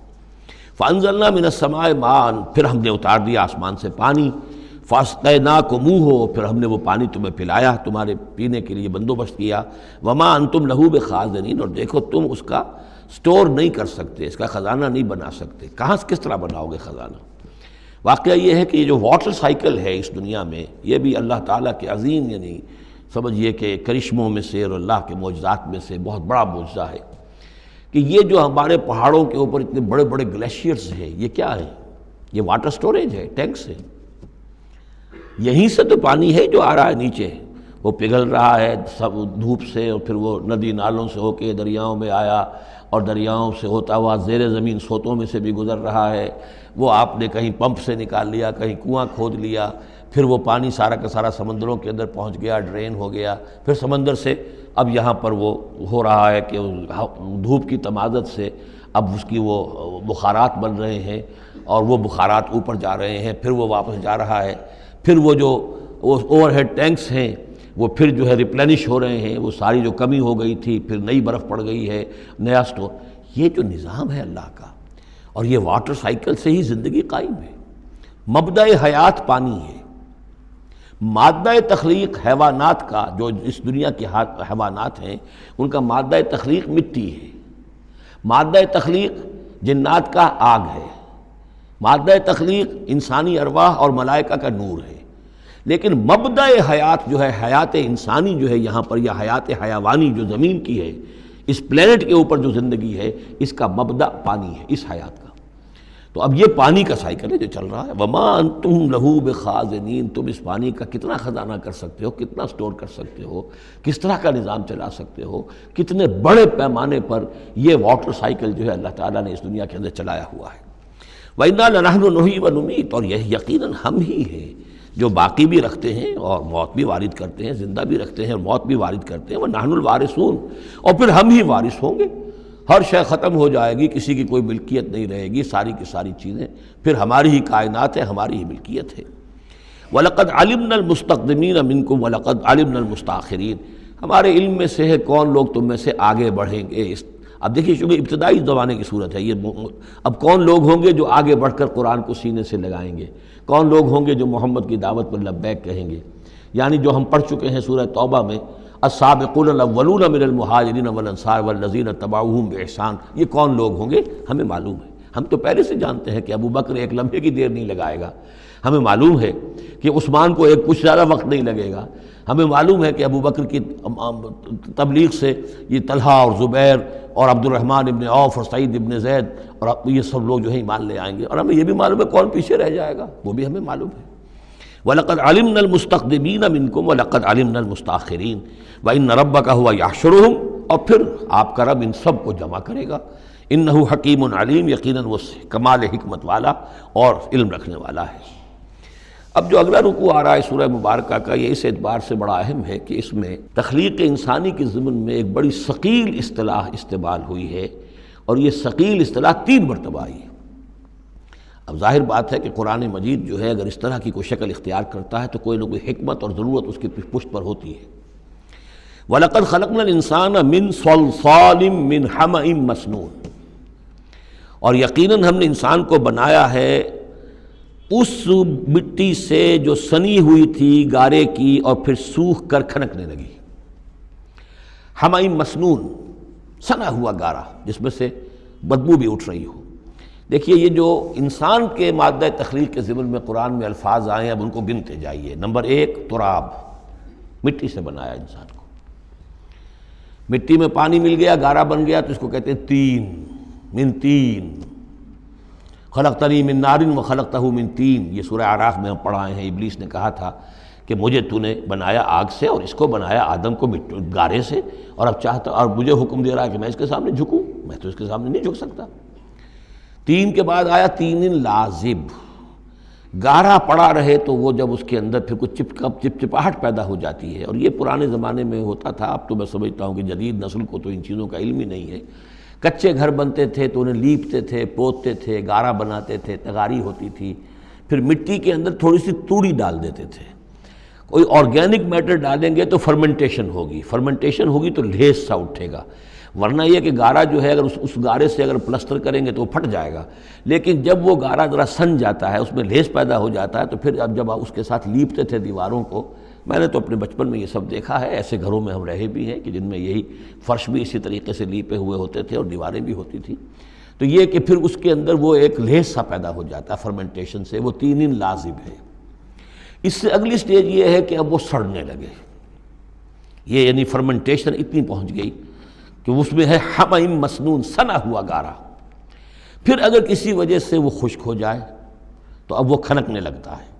فَأَنزَلْنَا مِنَ السَّمَاءِ مَاءً، پھر ہم نے اتار دیا آسمان سے پانی، فَاسْقَيْنَاكُمُوهُ، پھر ہم نے وہ پانی تمہیں پلایا، تمہارے پینے کے لیے بندوبست کیا۔ وَمَا أَنْتُمْ لَهُ بِخَازِنِينَ، اور دیکھو تم اس کا سٹور نہیں کر سکتے، اس کا خزانہ نہیں بنا سکتے۔ کہاں کس طرح بناؤ گے خزانہ؟ واقعہ یہ ہے کہ یہ جو واٹر سائیکل ہے اس دنیا میں، یہ بھی اللہ تعالیٰ کے عظیم، یعنی سمجھیے کہ کرشموں میں سے اور اللہ کے معجزات میں سے بہت بڑا معجزہ ہے کہ یہ جو ہمارے پہاڑوں کے اوپر اتنے بڑے بڑے گلیشیئرز ہیں، یہ کیا ہے؟ یہ واٹر سٹوریج ہے، ٹینکس ہے۔ یہیں سے تو پانی ہے جو آ رہا ہے نیچے، وہ پگھل رہا ہے سب دھوپ سے، اور پھر وہ ندی نالوں سے ہو کے دریاؤں میں آیا، اور دریاؤں سے ہوتا ہوا زیر زمین سوتوں میں سے بھی گزر رہا ہے۔ وہ آپ نے کہیں پمپ سے نکال لیا، کہیں کنواں کھود لیا، پھر وہ پانی سارا کا سارا سمندروں کے اندر پہنچ گیا، ڈرین ہو گیا، پھر سمندر سے اب یہاں پر وہ ہو رہا ہے کہ دھوپ کی تمازت سے اب اس کی وہ بخارات بن رہے ہیں، اور وہ بخارات اوپر جا رہے ہیں، پھر وہ واپس جا رہا ہے، پھر وہ جو اوور ہیڈ ٹینکس ہیں وہ پھر جو ہے ریپلینش ہو رہے ہیں، وہ ساری جو کمی ہو گئی تھی پھر نئی برف پڑ گئی ہے، نیا سٹور۔ یہ جو نظام ہے اللہ کا، اور یہ واٹر سائیکل سے ہی زندگی قائم ہے۔ مبدأ حیات پانی ہے، مادہ تخلیق حیوانات کا، جو اس دنیا کے حیوانات ہیں ان کا مادہ تخلیق مٹی ہے، مادہ تخلیق جنات کا آگ ہے، مادہ تخلیق انسانی ارواح اور ملائکہ کا نور ہے، لیکن مبدأ حیات جو ہے، حیات انسانی جو ہے یہاں پر، یا حیات حیوانی جو زمین کی ہے، اس پلینٹ کے اوپر جو زندگی ہے، اس کا مبدأ پانی ہے، اس حیات کا۔ تو اب یہ پانی کا سائیکل ہے جو چل رہا ہے۔ وَمَا أَنْتُمْ لَهُ بِخَازِنِينَ، تم اس پانی کا کتنا خزانہ کر سکتے ہو، کتنا سٹور کر سکتے ہو، کس طرح کا نظام چلا سکتے ہو، کتنے بڑے پیمانے پر یہ واٹر سائیکل جو ہے اللہ تعالیٰ نے اس دنیا کے اندر چلایا ہوا ہے۔ وَإِنَّا لَنَحْنُ نُحْيِي وَنُمِيتُ، اور یہ یقیناً ہم ہی ہیں جو باقی بھی رکھتے ہیں اور موت بھی وارد کرتے ہیں، زندہ بھی رکھتے ہیں اور موت بھی وارد کرتے ہیں۔ وَنَحْنُ الْوَارِثُونَ، اور پھر ہم ہی وارث ہوں گے۔ ہر شے ختم ہو جائے گی، کسی کی کوئی ملکیت نہیں رہے گی، ساری کی ساری چیزیں پھر ہماری ہی کائنات ہے، ہماری ہی ملکیت ہے۔ وَلَقَدْ عَلِمْنَا الْمُسْتَقْدِمِينَ مِنْكُمْ وَلَقَدْ عَلِمْنَا الْمُسْتَأْخِرِينَ، ہمارے علم میں سے ہے کون لوگ تم میں سے آگے بڑھیں گے۔ اب دیکھیے چونکہ ابتدائی زمانے کی صورت ہے یہ، اب کون لوگ ہوں گے جو آگے بڑھ کر قرآن کو سینے سے لگائیں گے، کون لوگ ہوں گے جو محمد کی دعوت پر لبیک کہیں گے، یعنی جو ہم پڑھ چکے ہیں سورہ توبہ میں، السابقون الاولون من المہاجرین والانصار والذین اتبعوہم باحسان، یہ کون لوگ ہوں گے ہمیں معلوم ہے۔ ہم تو پہلے سے جانتے ہیں کہ ابو بکر ایک لمحے کی دیر نہیں لگائے گا، ہمیں معلوم ہے کہ عثمان کو ایک کچھ زیادہ وقت نہیں لگے گا، ہمیں معلوم ہے کہ ابو بکر کی تبلیغ سے یہ طلحہ اور زبیر اور عبد الرحمن ابن عوف اور سعید ابن زید اور یہ سب لوگ جو ہیں ایمان لے آئیں گے، اور ہمیں یہ بھی معلوم ہے کون پیچھے رہ جائے گا، وہ بھی ہمیں معلوم ہے۔ وَلَقَدْ عَلِمْنَا الْمُسْتَقْدِمِينَ مِنْكُمْ وَلَقَدْ عَلِمْنَا الْمُسْتَأْخِرِينَ وَإِنَّ رَبَّكَ هُوَ يَحْشُرُهُمْ، اور پھر آپ کا رب ان سب کو جمع کرے گا۔ إِنَّهُ حَكِيمٌ عَلِيمٌ، یقیناً وہ کمال حکمت والا اور علم رکھنے والا ہے۔ اب جو اگلا رکوع آ رہا ہے سورہ مبارکہ کا، یہ اس اعتبار سے بڑا اہم ہے کہ اس میں تخلیق انسانی کے ضمن میں ایک بڑی ثقیل اصطلاح استعمال ہوئی ہے، اور یہ ثقیل اصطلاح 3 مرتبہ آئی ہے۔ اب ظاہر بات ہے کہ قرآن مجید جو ہے اگر اس طرح کی کوئی شکل اختیار کرتا ہے تو کوئی نہ کوئی حکمت اور ضرورت اس کی پشت پر ہوتی ہے۔ وَلَقَدْ خَلَقْنَا الْإِنسَانَ مِنْ صَلْصَالٍ مِّنْ حَمَإٍ مَّسْنُونٍ، اور یقیناً ہم نے انسان کو بنایا ہے اس مٹی سے جو سنی ہوئی تھی گارے کی اور پھر سوکھ کر کھنکنے لگی۔ حَمَإٍ مسنون، سنا ہوا گارا جس میں سے بدبو بھی اٹھ رہی ہو۔ دیکھیے یہ جو انسان کے مادہ تخلیق کے ضمن میں قرآن میں الفاظ آئے ہیں، اب ان کو گنتے جائیے۔ نمبر 1 تراب، مٹی سے بنایا انسان کو، مٹی میں پانی مل گیا، گارا بن گیا، تو اس کو کہتے ہیں تین، من تین، خلقتنی من نار وخلقتہ من طین، یہ سورہ اعراف میں ہم پڑھائے ہیں۔ ابلیس نے کہا تھا کہ مجھے تو نے بنایا آگ سے اور اس کو بنایا آدم کو گارے سے، اور اب چاہتا اور مجھے حکم دے رہا ہے کہ میں اس کے سامنے جھکوں، میں تو اس کے سامنے نہیں جھک سکتا۔ 3 کے بعد آیا 3 لازب، گارا پڑا رہے تو وہ جب اس کے اندر پھر کچھ چپچپاہٹ پیدا ہو جاتی ہے، اور یہ پرانے زمانے میں ہوتا تھا، اب تو میں سمجھتا ہوں کہ جدید نسل کو تو ان چیزوں کا علم ہی نہیں ہے۔ کچے گھر بنتے تھے تو انہیں لیپتے تھے، پوتتے تھے، گارا بناتے تھے، تغاری ہوتی تھی، پھر مٹی کے اندر تھوڑی سی توڑی ڈال دیتے تھے۔ کوئی آرگینک میٹر ڈالیں گے تو فرمنٹیشن ہوگی تو لیس سا اٹھے گا، ورنہ یہ کہ گارا جو ہے اگر اس گارے سے اگر پلسٹر کریں گے تو وہ پھٹ جائے گا، لیکن جب وہ گارا ذرا سن جاتا ہے، اس میں لیس پیدا ہو جاتا ہے، تو پھر اب جب اس کے ساتھ لیپتے تھے دیواروں کو، میں نے تو اپنے بچپن میں یہ سب دیکھا ہے، ایسے گھروں میں ہم رہے بھی ہیں کہ جن میں یہی فرش بھی اسی طریقے سے لیپے ہوئے ہوتے تھے اور دیواریں بھی ہوتی تھیں، تو یہ کہ پھر اس کے اندر وہ ایک لیس سا پیدا ہو جاتا ہے فرمنٹیشن سے، وہ 3 لازب ہے۔ اس سے اگلی سٹیج یہ ہے کہ اب وہ سڑنے لگے، یہ یعنی فرمنٹیشن اتنی پہنچ گئی کہ اس میں ہے حمیم مسنون، سنا ہوا گارا۔ پھر اگر کسی وجہ سے وہ خشک ہو جائے تو اب وہ کھنکنے لگتا ہے،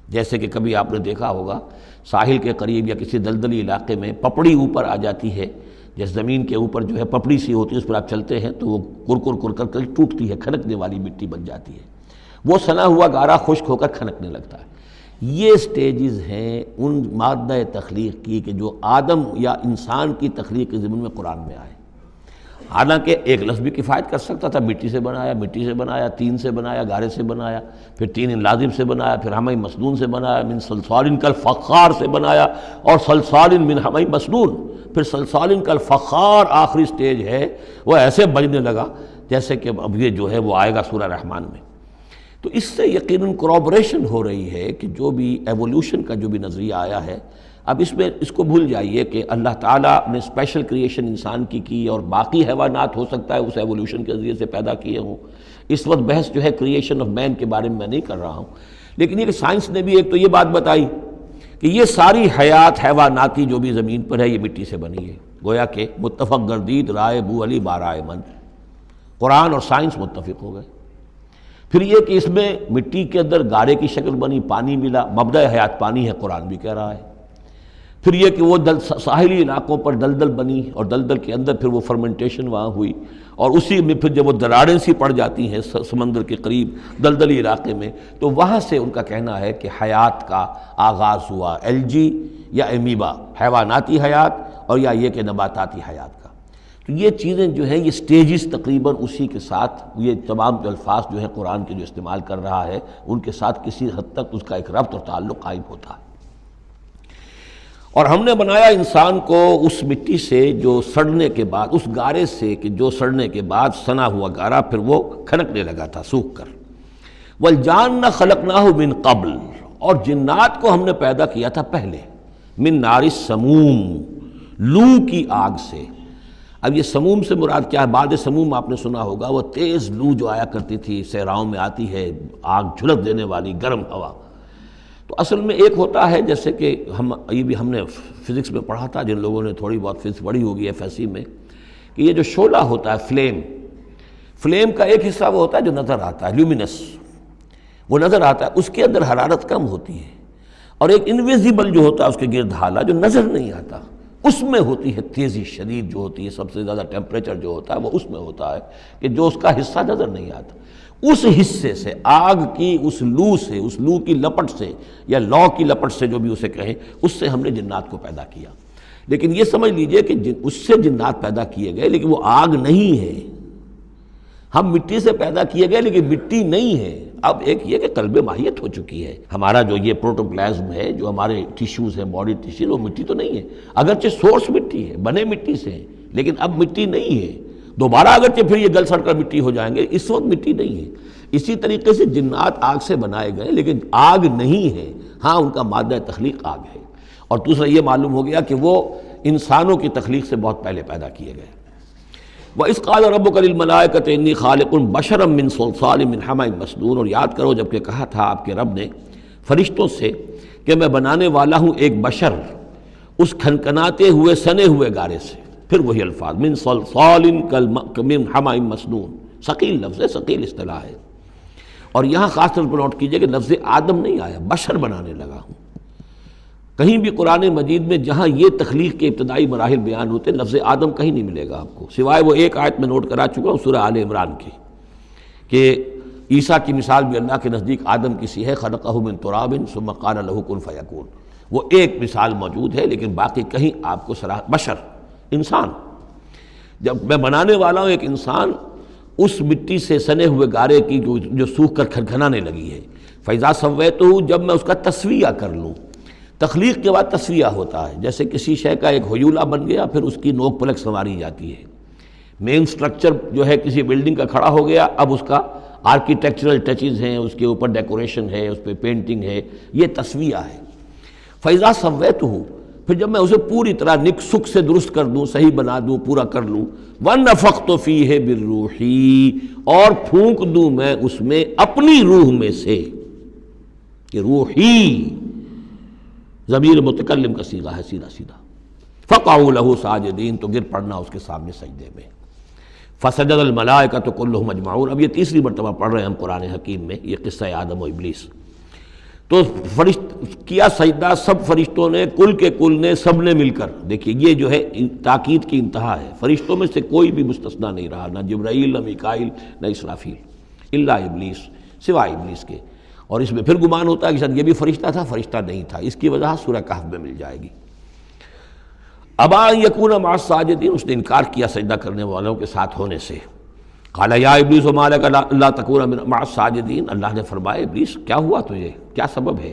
جیسے کہ کبھی آپ نے دیکھا ہوگا ساحل کے قریب یا کسی دلدلی علاقے میں پپڑی اوپر آ جاتی ہے، جیسے زمین کے اوپر جو ہے پپڑی سی ہوتی ہے، اس پر آپ چلتے ہیں تو وہ کر کر ٹوٹتی ہے، کھنکنے والی مٹی بن جاتی ہے، وہ سنا ہوا گارا خشک ہو کر کھنکنے لگتا ہے۔ یہ سٹیجز ہیں ان مادہ تخلیق کی کہ جو آدم یا انسان کی تخلیق کے ضمن میں قرآن میں آئے۔ حالانکہ ایک لفظ بھی کفایت کر سکتا تھا، مٹی سے بنایا، 3 سے بنایا، گارے سے بنایا، پھر 3 لازم سے بنایا، پھر حمی مسنون سے بنایا، من صلصال کالفخار سے بنایا، اور صلصال من حمی مسنون، پھر صلصال کالفخار آخری سٹیج ہے، وہ ایسے بجنے لگا جیسے کہ اب یہ جو ہے وہ آئے گا سورہ رحمان میں۔ تو اس سے یقیناً کورابریشن ہو رہی ہے کہ جو بھی ایوولوشن کا جو بھی نظریہ آیا ہے، اب اس میں اس کو بھول جائیے کہ اللہ تعالیٰ نے اسپیشل کریشن انسان کی اور باقی حیوانات ہو سکتا ہے اس ایوولوشن کے ذریعے سے پیدا کیے ہوں۔ اس وقت بحث جو ہے کریشن آف مین کے بارے میں نہیں کر رہا ہوں، لیکن یہ کہ سائنس نے بھی ایک تو یہ بات بتائی کہ یہ ساری حیات حیواناتی جو بھی زمین پر ہے یہ مٹی سے بنی ہے، گویا کہ متفق گردید رائے بو علی بارائے من، قرآن اور سائنس متفق ہو گئے۔ پھر یہ کہ اس میں مٹی کے اندر گارے کی شکل بنی، پانی ملا، مبدأ حیات پانی ہے، قرآن بھی کہہ رہا ہے۔ پھر یہ کہ وہ ساحلی علاقوں پر دلدل بنی، اور دلدل کے اندر پھر وہ فرمنٹیشن وہاں ہوئی، اور اسی میں پھر جب وہ دراڑیں سی پڑ جاتی ہیں سمندر کے قریب دلدلی علاقے میں، تو وہاں سے ان کا کہنا ہے کہ حیات کا آغاز ہوا، الجی یا امیبا، حیواناتی حیات، اور یا یہ کہ نباتاتی حیات کا۔ تو یہ چیزیں جو ہیں یہ سٹیجز تقریباً اسی کے ساتھ، یہ تمام الفاظ جو ہیں قرآن کے جو استعمال کر رہا ہے ان کے ساتھ کسی حد تک اس کا ایک ربط اور تعلق قائم ہوتا ہے۔ اور ہم نے بنایا انسان کو اس مٹی سے جو سڑنے کے بعد، اس گارے سے کہ جو سڑنے کے بعد سنا ہوا گارا پھر وہ کھنکنے لگا تھا سوکھ کر۔ وَالْجَانَّ خَلَقْنَاهُ مِن قَبْلُ، اور جنات کو ہم نے پیدا کیا تھا پہلے، من نار السموم، لو کی آگ سے۔ اب یہ سموم سے مراد کیا ہے؟ بعد سموم آپ نے سنا ہوگا، وہ تیز لو جو آیا کرتی تھی، صحراؤں میں آتی ہے، آگ جھلک دینے والی گرم ہوا۔ تو اصل میں ایک ہوتا ہے جیسے کہ ہم نے فزکس میں پڑھا تھا، جن لوگوں نے تھوڑی بہت فزکس پڑھی ہوگی ایف ایس سی میں، کہ یہ جو شعلہ ہوتا ہے فلیم کا ایک حصہ وہ ہوتا ہے جو نظر آتا ہے، لیومینس، وہ نظر آتا ہے، اس کے اندر حرارت کم ہوتی ہے، اور ایک انویزیبل جو ہوتا ہے اس کے گرد حالہ جو نظر نہیں آتا، اس میں ہوتی ہے تیزی شدید جو ہوتی ہے، سب سے زیادہ ٹیمپریچر جو ہوتا ہے وہ اس میں ہوتا ہے کہ جو اس کا حصہ نظر نہیں آتا۔ اس حصے سے آگ کی اس لو کی لپٹ سے یا لو کی لپٹ سے جو بھی اسے کہیں، اس سے ہم نے جنات کو پیدا کیا۔ لیکن یہ سمجھ لیجئے کہ اس سے جنات پیدا کیے گئے، لیکن وہ آگ نہیں ہے۔ ہم مٹی سے پیدا کیے گئے لیکن مٹی نہیں ہے۔ اب ایک یہ کہ قلب ماہیت ہو چکی ہے، ہمارا جو یہ پروٹوپلازم ہے، جو ہمارے ٹیشوز ہیں، باڈی ٹیشو، وہ مٹی تو نہیں ہے، اگرچہ سورس مٹی ہے، بنے مٹی سے ہیں، لیکن اب مٹی نہیں ہے۔ دوبارہ اگرچہ پھر یہ گل سڑ کر مٹی ہو جائیں گے، اس وقت مٹی نہیں ہے۔ اسی طریقے سے جنات آگ سے بنائے گئے لیکن آگ نہیں ہے، ہاں ان کا مادہ تخلیق آگ ہے۔ اور دوسرا یہ معلوم ہو گیا کہ وہ انسانوں کی تخلیق سے بہت پہلے پیدا کیے گئے۔ وَإِذْ قَالَ رَبُّكَ لِلْمَلَائِكَةِ إِنِّي خَالِقٌ بَشَرًا مِّن صَلْصَالٍ مِّنْ حَمَإٍ مَّسْنُونٍ، اور یاد کرو جب کہ کہا تھا آپ کے رب نے فرشتوں سے کہ میں بنانے والا ہوں ایک بشر اس کھنکناتے ہوئے سنے ہوئے گارے سے۔ پھر وہی الفاظ من صلصال من حمأ مسنون، ثقیل لفظ ہے، ثقیل اصطلاح ہے۔ اور یہاں خاص طور پر نوٹ کیجئے کہ لفظ آدم نہیں آیا، بشر بنانے لگا ہوں۔ کہیں بھی قرآن مجید میں جہاں یہ تخلیق کے ابتدائی مراحل بیان ہوتے لفظ آدم کہیں نہیں ملے گا آپ کو، سوائے وہ ایک آیت میں نوٹ کرا چکا ہوں سورہ آل عمران کی، کہ عیسیٰ کی مثال بھی اللہ کے نزدیک آدم کی سی ہے، خلقہ من تراب ثم قال له کن فیکون، وہ ایک مثال موجود ہے، لیکن باقی کہیں آپ کو بشر انسان، جب میں بنانے والا ہوں ایک انسان اس مٹی سے سنے ہوئے گارے کی جو سوکھ کر کھنکھنانے لگی ہے، فَإِذَا سَوَّيْتُهُ، جب میں اس کا تسویہ کر لوں، تخلیق کے بعد تسویہ ہوتا ہے، جیسے کسی شے کا ایک ہیولہ بن گیا پھر اس کی نوک پلک سنواری جاتی ہے، مین سٹرکچر جو ہے کسی بلڈنگ کا کھڑا ہو گیا، اب اس کا آرکیٹیکچرل ٹچز ہیں، اس کے اوپر ڈیکوریشن ہے، اس پہ پینٹنگ ہے، یہ تسویہ ہے۔ فَإِذَا سَوَّيْتُهُ، پھر جب میں اسے پوری طرح نک سک سے درست کر دوں، صحیح بنا دوں، پورا کر لوں، وَنَفَخْتُ فِيهِ مِن رُوحِي، اور پھونک دوں میں اس میں اپنی روح میں سے، کہ روحی ضمیر متکلم کا صیغہ ہے سیدھا سیدھا، فَقَعُوا لَهُ سَاجِدِينَ، تو گر پڑنا اس کے سامنے سجدے میں، فَسَجَدَ الْمَلَائِكَةُ كُلُّهُمْ أَجْمَعُونَ۔ اب یہ تیسری مرتبہ پڑھ رہے ہیں ہم قرآن حکیم میں یہ قصہ آدم و ابلیس، تو کیا سجدہ سب فرشتوں نے، کل کے کل نے، سب نے مل کر، دیکھیے یہ جو ہے تاکید کی انتہا ہے، فرشتوں میں سے کوئی بھی مستثنیٰ نہیں رہا، نہ جبرائیل، نہ میکائیل، نہ اسرافیل، الا ابلیس، سوائے ابلیس کے، اور اس میں پھر گمان ہوتا ہے کہ شاید یہ بھی فرشتہ تھا، فرشتہ نہیں تھا، اس کی وجہ سورہ کہف میں مل جائے گی۔ ابا ان یکون مع الساجدین، اس نے انکار کیا سجدہ کرنے والوں کے ساتھ ہونے سے۔ قال یا ابلیس ما لک الا تکون مع الساجدین، اللہ نے فرمایا ابلیس کیا ہوا تجھے، کیا سبب ہے،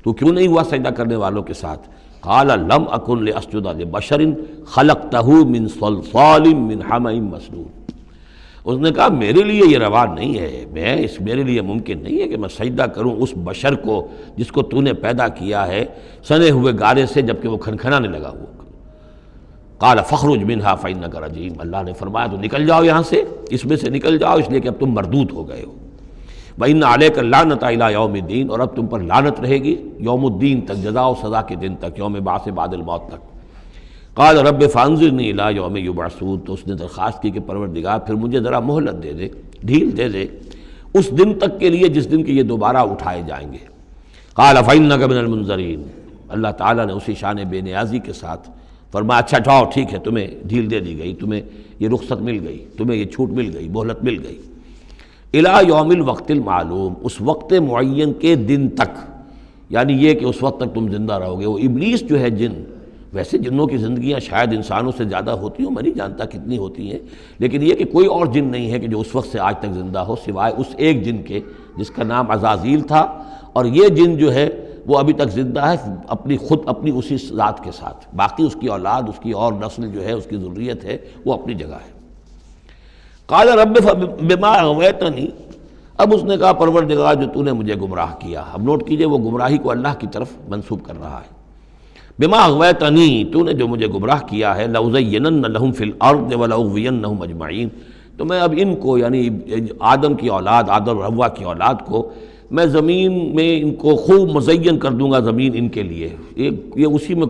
تو کیوں نہیں ہوا سجدہ کرنے والوں کے ساتھ؟ قال لم اکن لاسجد لبشر خلقتہ من صلصال من حمأ مسنون، اس نے کہا میرے لیے یہ روا نہیں ہے، میرے لیے ممکن نہیں ہے کہ میں سجدہ کروں اس بشر کو جس کو تو نے پیدا کیا ہے سنے ہوئے گارے سے، جبکہ وہ کھنکھنانے لگا ہوا۔ قال فخرج منها فإنك رجیم، اللہ نے فرمایا تو نکل جاؤ یہاں سے، اس میں سے نکل جاؤ، اس لیے کہ اب تم مردود ہو گئے ہو۔ وإن عليك اللعنة إلى يوم الدین، اور اب تم پر لعنت رہے گی یوم الدین تک، جزا و سزا کے دن تک، یوم بعث بعد الموت تک۔ قال رب فانظرنی الی یوم یبعثون، تو اس نے درخواست کی کہ پروردگار پھر مجھے ذرا مہلت دے دے، ڈھیل دے دے اس دن تک کے لیے جس دن کے یہ دوبارہ اٹھائے جائیں گے۔ قال فإنک من المنظرین، اللہ تعالیٰ نے اسی شان بے نیازی کے ساتھ فرمایا اچھا جاؤ ٹھیک ہے، تمہیں ڈھیل دے دی گئی، تمہیں یہ رخصت مل گئی، تمہیں یہ چھوٹ مل گئی، مہلت مل گئی۔ الی یوم الوقت المعلوم، اس وقت معین کے دن تک، یعنی یہ کہ اس وقت تک تم زندہ رہو گے۔ وہ ابلیس جو ہے جن، ویسے جنوں کی زندگیاں شاید انسانوں سے زیادہ ہوتی ہوں، میں نہیں جانتا کتنی ہوتی ہیں، لیکن یہ کہ کوئی اور جن نہیں ہے کہ جو اس وقت سے آج تک زندہ ہو سوائے اس ایک جن کے جس کا نام عزازیل تھا، اور یہ جن جو ہے وہ ابھی تک زندہ ہے اپنی اسی ذات کے ساتھ، باقی اس کی اولاد، اس کی اور نسل جو ہے، اس کی ذریت ہے، وہ اپنی جگہ ہے۔ قال رب بما اغویتنی، اب اس نے کہا پروردگار جو تو نے مجھے گمراہ کیا، اب نوٹ کیجئے وہ گمراہی کو اللہ کی طرف منسوب کر رہا ہے۔ بما اغویتنی، تو نے جو مجھے گمراہ کیا ہے، لأزینن لہم فی الارض ولأغوینہم اجمعین، تو میں اب ان کو، یعنی آدم کی اولاد، آدم اور حوا کی اولاد کو، میں زمین میں ان کو خوب مزین کر دوں گا، زمین ان کے لیے یہ اسی میں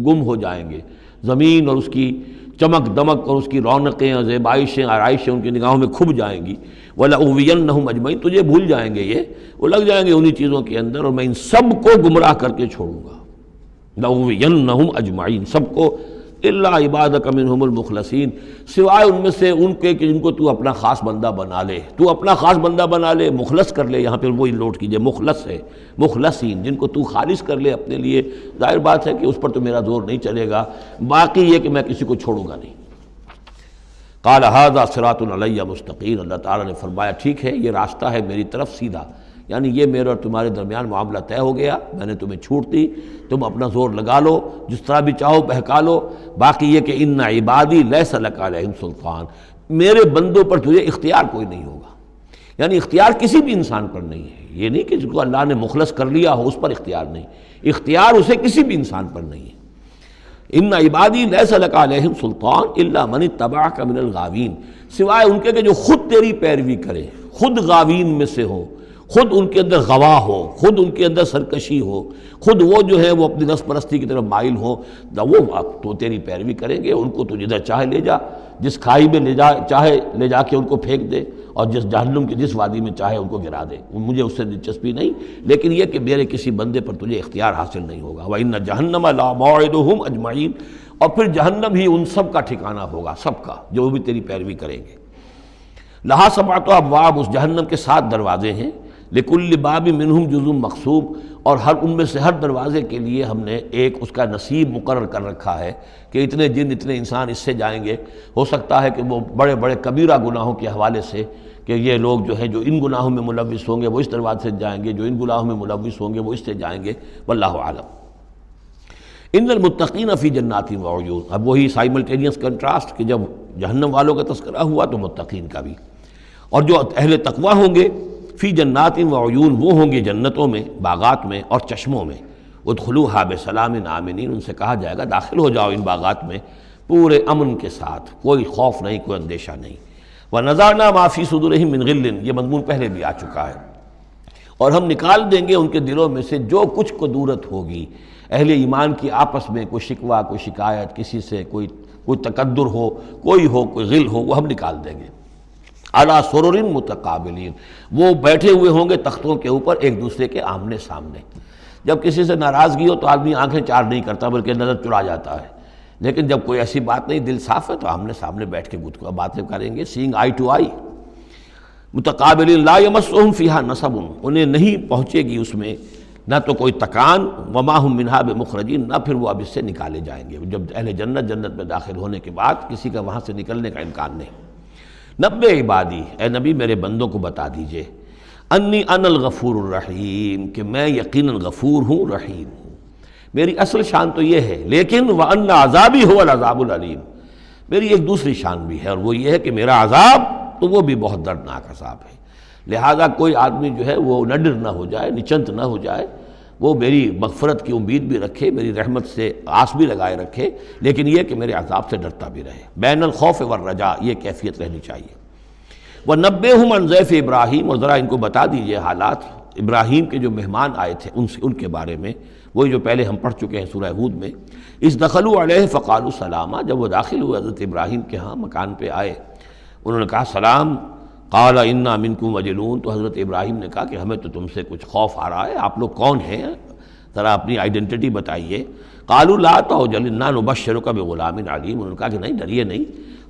گم ہو جائیں گے، زمین اور اس کی چمک دمک اور اس کی رونقیں اور زیبائشیں آرائشیں ان کی نگاہوں میں کھب جائیں گی۔ وَلَأُغْوِيَنَّهُمْ أَجْمَعِينَ، تجھے بھول جائیں گے، وہ لگ جائیں گے انہی چیزوں کے اندر، اور میں ان سب کو گمراہ کر کے چھوڑوں گا۔ لَأُغْوِيَنَّهُمْ أَجْمَعِينَ، سب کو، إِلَّا عِبَادَكَ مِنْهُمُ الْمُخْلَصِينَ، سوائے ان میں سے ان کے کہ جن کو تو اپنا خاص بندہ بنا لے، تو اپنا خاص بندہ بنا لے، مخلص کر لے، یہاں پہ وہی نوٹ کیجئے مخلص ہے، مخلصین، جن کو تو خالص کر لے اپنے لیے، ظاہر بات ہے کہ اس پر تو میرا زور نہیں چلے گا، باقی یہ کہ میں کسی کو چھوڑوں گا نہیں۔ قال ھذا صراط علی مستقیم، اللہ تعالیٰ نے فرمایا ٹھیک ہے، یہ راستہ ہے میری طرف سیدھا، یعنی یہ میرے اور تمہارے درمیان معاملہ طے ہو گیا، میں نے تمہیں چھوٹ دی، تم اپنا زور لگا لو، جس طرح بھی چاہو بہکا لو، باقی یہ کہ ان عبادی لیس لک علیہم سلطان، میرے بندوں پر تجھے اختیار کوئی نہیں ہوگا، یعنی اختیار کسی بھی انسان پر نہیں ہے، یہ نہیں کہ جس کو اللہ نے مخلص کر لیا ہو اس پر اختیار نہیں، اختیار اسے کسی بھی انسان پر نہیں ہے۔ ان عبادی لیس لک علیہم سلطان الا من اتبعک من الغاوین، سوائے ان کے کہ جو خود تیری پیروی کرے، خود غاوین میں سے ہو، خود ان کے اندر غوا ہو، خود ان کے اندر سرکشی ہو، خود وہ جو ہے وہ اپنی نفس پرستی کی طرف مائل ہو، وہ تو تیری پیروی کریں گے، ان کو تو جدھر چاہے لے جا، جس کھائی میں چاہے لے جا کے ان کو پھینک دے، اور جس جہنم کے جس وادی میں چاہے ان کو گرا دے، مجھے اس سے دلچسپی نہیں، لیکن یہ کہ میرے کسی بندے پر تجھے اختیار حاصل نہیں ہوگا۔ وَإِنَّ جَهَنَّمَ لَمَوْعِدُهُمْ أَجْمَعِينَ، اور پھر جہنم ہی ان سب کا ٹھکانہ ہوگا، سب کا جو بھی تیری پیروی کریں گے۔ لہا سبعۃ ابواب، اس جہنم کے 7 دروازے ہیں، لکل باب منہم جزء مقسوم، اور ہر ان میں سے ہر دروازے کے لیے ہم نے ایک اس کا نصیب مقرر کر رکھا ہے کہ اتنے جن اتنے انسان اس سے جائیں گے۔ ہو سکتا ہے کہ وہ بڑے بڑے کبیرہ گناہوں کے حوالے سے کہ یہ لوگ جو ہیں جو ان گناہوں میں ملوث ہوں گے وہ اس دروازے سے جائیں گے، جو ان گناہوں میں ملوث ہوں گے وہ اس سے جائیں گے، واللہ اعلم۔ ان المتقین فی جنات وعیون، اب وہی سائملٹینیس کنٹراسٹ کہ جب جہنم والوں کا تذکرہ ہوا تو متقین کا بھی، اور جو اہل تقویٰ ہوں گے فی جنات وعیون، وہ ہوں گے جنتوں میں، باغات میں اور چشموں میں، ادخلوها بسلام آمنین، ان سے کہا جائے گا داخل ہو جاؤ ان باغات میں پورے امن کے ساتھ، کوئی خوف نہیں، کوئی اندیشہ نہیں۔ وَنَزَعْنَا مَا فِي صُدُورِهِم مِّن غِلٍّ، یہ مضمون پہلے بھی آ چکا ہے، اور ہم نکال دیں گے ان کے دلوں میں سے جو کچھ قدورت ہوگی، اہل ایمان کی آپس میں کوئی شکوہ، کوئی شکایت، کسی سے کوئی تکدر ہو، کوئی غل ہو، وہ ہم نکال دیں گے۔ علی سرر متقابلین، وہ بیٹھے ہوئے ہوں گے تختوں کے اوپر ایک دوسرے کے آمنے سامنے۔ جب کسی سے ناراضگی ہو تو آدمی آنکھیں چار نہیں کرتا بلکہ نظر چڑا جاتا ہے، لیکن جب کوئی ایسی بات نہیں، دل صاف ہے، تو آمنے سامنے بیٹھ کے باتیں کریں گے، سینگ آئی ٹو آئی۔ متقابلین لا یمسہم فیہا نصب، انہیں نہیں پہنچے گی اس میں نہ تو کوئی تکان، وما ہم منہا بمخرجین، نہ پھر وہ اب اس سے نکالے جائیں گے۔ جب اہل جنت میں داخل ہونے کے بعد کسی کا وہاں سے نکلنے کا امکان نہیں۔ نبئ عبادی، اے نبی میرے بندوں کو بتا دیجئے، انی انا الغفور الرحیم، کہ میں یقیناً غفور ہوں، رحیم ہوں۔ میری اصل شان تو یہ ہے، لیکن وان عذابی هو العذاب العلیم، میری ایک دوسری شان بھی ہے، اور وہ یہ ہے کہ میرا عذاب تو وہ بھی بہت دردناک عذاب ہے۔ لہذا کوئی آدمی جو ہے وہ نڈر نہ ہو جائے، نچنت نہ ہو جائے، وہ میری مغفرت کی امید بھی رکھے، میری رحمت سے آس بھی لگائے رکھے، لیکن یہ کہ میرے عذاب سے ڈرتا بھی رہے۔ بین الخوف والرجاء، یہ کیفیت رہنی چاہیے۔ وَنَبِّئْهُمْ عَنْ ضَيْفِ ابراہیم، اور ذرا ان کو بتا دیجئے حالات ابراہیم کے جو مہمان آئے تھے ان کے بارے میں، وہی جو پہلے ہم پڑھ چکے ہیں سورہ ہود میں۔ اِذْ دَخَلُوا عَلَيْهِ فَقَالُوا سَلَامًا، جب وہ داخل ہوئے حضرت ابراہیم کے ہاں، مکان پہ آئے، انہوں نے کہا سلام۔ قال انا منکم وجلون، تو حضرت ابراہیم نے کہا کہ ہمیں تو تم سے کچھ خوف آ رہا ہے، آپ لوگ کون ہیں، ذرا اپنی آئیڈینٹی بتائیے۔ قالوا لا توجل انا نبشرک بغلام علیم، انہوں نے کہا کہ نہیں ڈریے نہیں،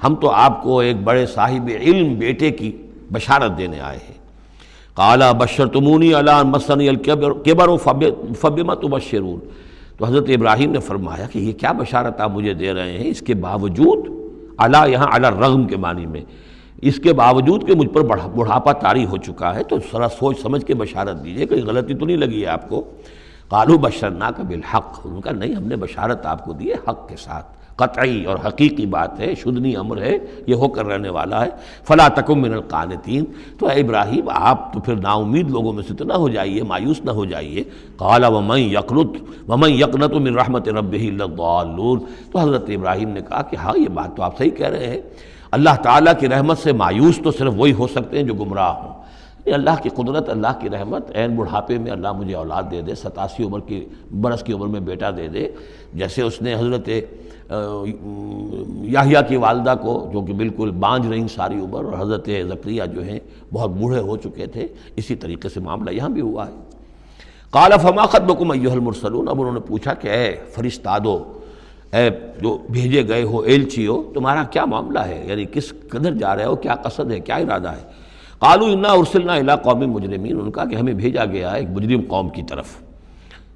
ہم تو آپ کو ایک بڑے صاحب علم بیٹے کی بشارت دینے آئے ہیں۔ قال بشرتمونی علی ان مسنی الکبر فبما تبشرون، تو حضرت ابراہیم نے فرمایا کہ یہ کیا بشارت آپ مجھے دے رہے ہیں، اس کے باوجود، علی یہاں علی الرغم کے معنی میں، اس کے باوجود کہ مجھ پر بڑھاپا طاری ہو چکا ہے، تو ذرا سوچ سمجھ کے بشارت دیجیے، کوئی غلطی تو نہیں لگی ہے آپ کو۔ قالوا بشرناک بالحق، ان کا نہیں، ہم نے بشارت آپ کو دی ہے حق کے ساتھ، قطعی اور حقیقی بات ہے، شدنی امر ہے، یہ ہو کر رہنے والا ہے۔ فلا تکن من القانتین، تو اے ابراہیم آپ تو پھر نا امید لوگوں میں سے تو نہ ہو جائیے، مایوس نہ ہو جائیے۔ قال ومن یقنط من رحمت ربہ الا الضالون، تو حضرت ابراہیم نے کہا کہ ہاں یہ بات تو آپ صحیح کہہ رہے ہیں، اللہ تعالیٰ کی رحمت سے مایوس تو صرف وہی ہو سکتے ہیں جو گمراہ ہوں۔ یہ اللہ کی قدرت، اللہ کی رحمت، عین بڑھاپے میں اللہ مجھے اولاد دے دے، 87 برس کی عمر میں بیٹا دے دے، جیسے اس نے حضرت یحییٰ کی والدہ کو، جو کہ بالکل بانجھ رہیں ساری عمر، اور حضرت زکریا جو ہیں بہت بوڑھے ہو چکے تھے، اسی طریقے سے معاملہ یہاں بھی ہوا ہے۔ قال فما خطبکم ایھا المرسلون، اب انہوں نے پوچھا کہ اے فرشتادو، اے جو بھیجے گئے ہو، ایلچی ہو، تمہارا کیا معاملہ ہے، یعنی کس قدر جا رہے ہو، کیا قصد ہے، کیا ارادہ ہے۔ قالوا انا ارسلنا الی قوم مجرمین، ان کا کہ ہمیں بھیجا گیا ہے ایک مجرم قوم کی طرف،